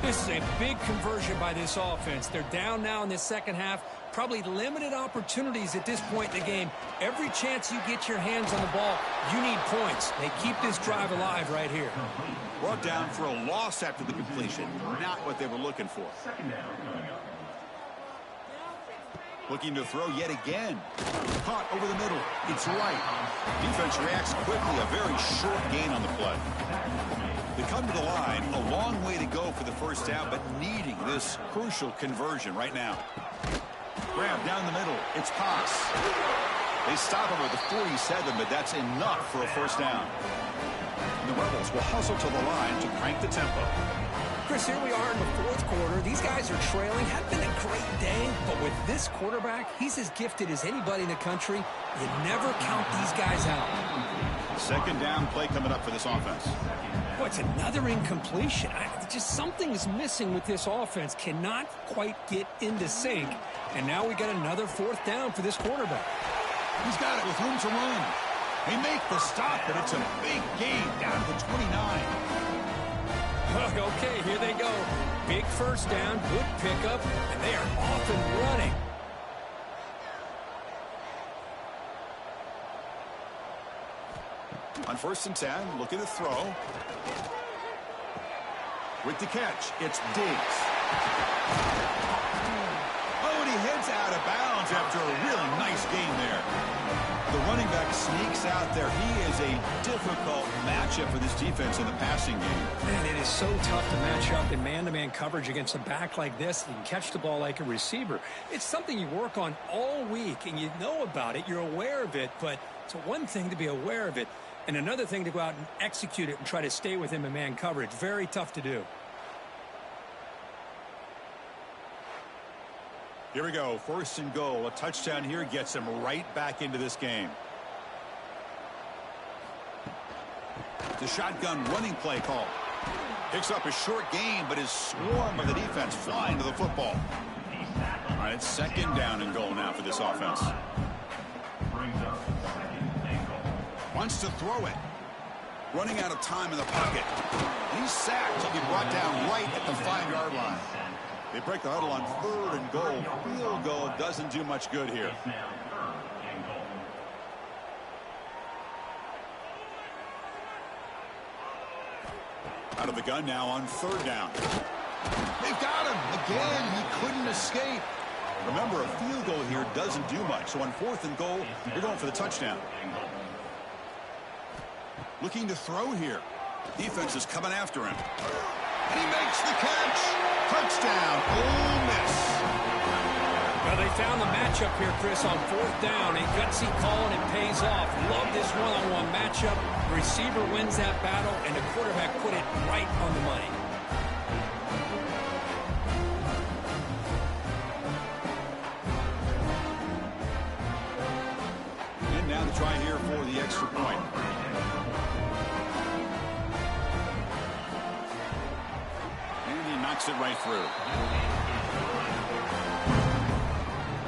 This is a big conversion by this offense. They're down now in the second half. Probably limited opportunities at this point in the game. Every chance you get your hands on the ball, you need points. They keep this drive alive right here. Brought down for a loss after the completion. Not what they were looking for. Looking to throw yet again. Caught over the middle. It's right. Defense reacts quickly. A very short gain on the play. They come to the line. A long way to go for the first down, but needing this crucial conversion right now. Grab down the middle. It's pass. They stop him at the 47, but that's enough for a first down. And the Rebels will hustle to the line to crank the tempo. Chris, here we are in the fourth quarter. These guys are trailing. Had been a great day, but with this quarterback, he's as gifted as anybody in the country. You never count these guys out. Second down play coming up for this offense. Boy, it's another incompletion. Just something is missing with this offense. Cannot quite get into sync. And now we got another fourth down for this quarterback. He's got it with room to run. They make the stop, but it's a big gain down to the 29. Okay, here they go. Big first down, good pickup, and they are off and running. On 1st and 10, looking to throw. With the catch, it's Diggs. Oh, and he heads out of bounds after a really nice gain there. The running back sneaks out there. He is a difficult matchup for this defense in the passing game. Man, it is so tough to match up in man-to-man coverage against a back like this. You can catch the ball like a receiver. It's something you work on all week, and you know about it. You're aware of it, but it's one thing to be aware of it, and another thing to go out and execute it and try to stay with him in man coverage. Very tough to do. Here we go. 1st and goal. A touchdown here gets him right back into this game. The shotgun running play call. Picks up a short gain, but is swarmed by the defense flying to the football. All right, it's second down and goal now for this offense. Wants to throw it. Running out of time in the pocket. He's sacked. He'll be brought down right at the 5-yard line. They break the huddle on 3rd and goal. Field goal doesn't do much good here. Out of the gun now on 3rd down. They've got him. Again, he couldn't escape. Remember, a field goal here doesn't do much. So on 4th and goal, you're going for the touchdown. Looking to throw here. Defense is coming after him. And he makes the catch. Touchdown, Ole Miss. Well, they found the matchup here, Chris, on 4th down. A gutsy call, and it pays off. Love this one-on-one matchup. The receiver wins that battle, and the quarterback put it right on the money. And now the try here for the extra point. It right through.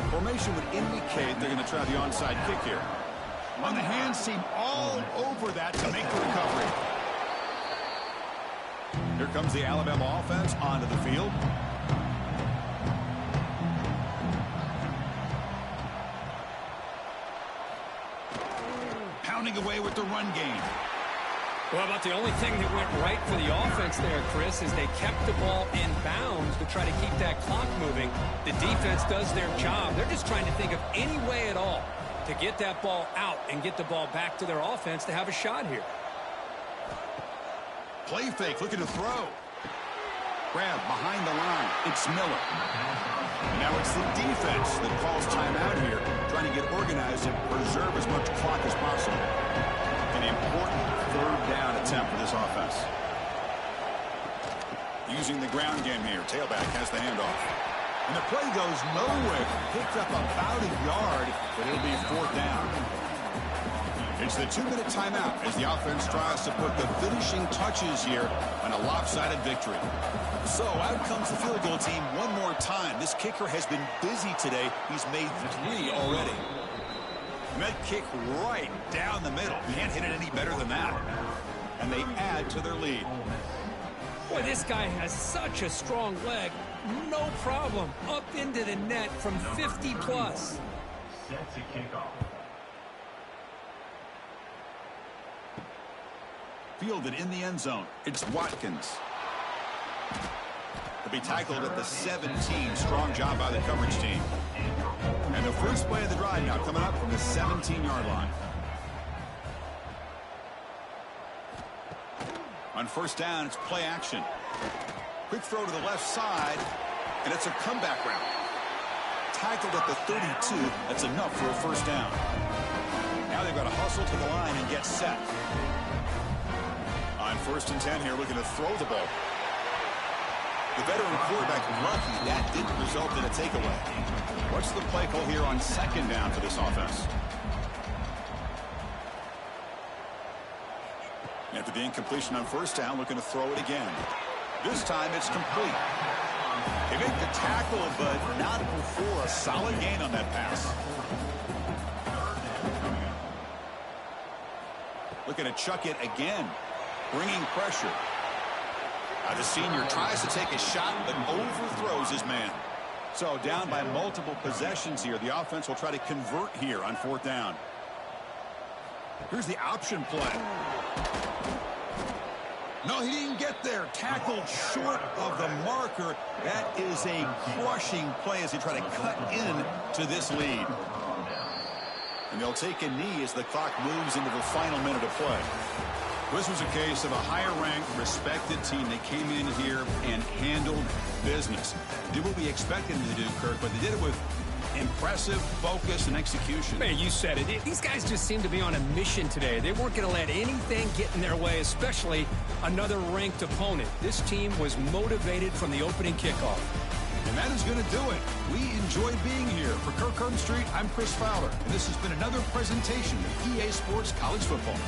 Formation would indicate they're going to try the onside kick here. On the hands team all over that to make the recovery. Here comes the Alabama offense onto the field. Pounding away with the run game. Well, about the only thing that went right for the offense there, Chris, is they kept the ball in bounds to try to keep that clock moving. The defense does their job. They're just trying to think of any way at all to get that ball out and get the ball back to their offense to have a shot here. Play fake, looking to throw. Grab behind the line. It's Miller. Now it's the defense that calls timeout here, trying to get organized and preserve as much clock as possible. An important 3rd down attempt for this offense. Using the ground game here. Tailback has the handoff. And the play goes nowhere. Picked up about a yard, but it'll be 4th down. It's the 2-minute timeout as the offense tries to put the finishing touches here on a lopsided victory. So out comes the field goal team one more time. This kicker has been busy today. He's made 3 already. That kick right down the middle. Can't hit it any better than that. And they add to their lead. Boy, this guy has such a strong leg. No problem. Up into the net from 50 plus. Set to kick off. Fielded in the end zone. It's Watkins. To be tackled at the 17. Strong job by the coverage team. And the first play of the drive now coming up from the 17-yard line. On 1st down, it's play action. Quick throw to the left side, and it's a comeback route. Tackled at the 32. That's enough for a 1st down. Now they've got to hustle to the line and get set. On 1st and 10 here, looking to throw the ball. The veteran quarterback lucky that didn't result in a takeaway. What's the play call here on 2nd down for this offense? After the incompletion on 1st down, looking to throw it again. This time it's complete. They make the tackle, but not before a solid gain on that pass. Looking to chuck it again, bringing pressure. The senior tries to take a shot, but overthrows his man. So down by multiple possessions here. The offense will try to convert here on 4th down. Here's the option play. No, he didn't get there. Tackled short of the marker. That is a crushing play as they try to cut in to this lead. And they'll take a knee as the clock moves into the final minute of play. This was a case of a higher-ranked, respected team that came in here and handled business. Did what we expected them to do, Kirk, but they did it with impressive focus and execution. Man, you said it. These guys just seem to be on a mission today. They weren't going to let anything get in their way, especially another ranked opponent. This team was motivated from the opening kickoff. And that is going to do it. We enjoyed being here. For Kirk Street, I'm Chris Fowler, and this has been another presentation of EA Sports College Football.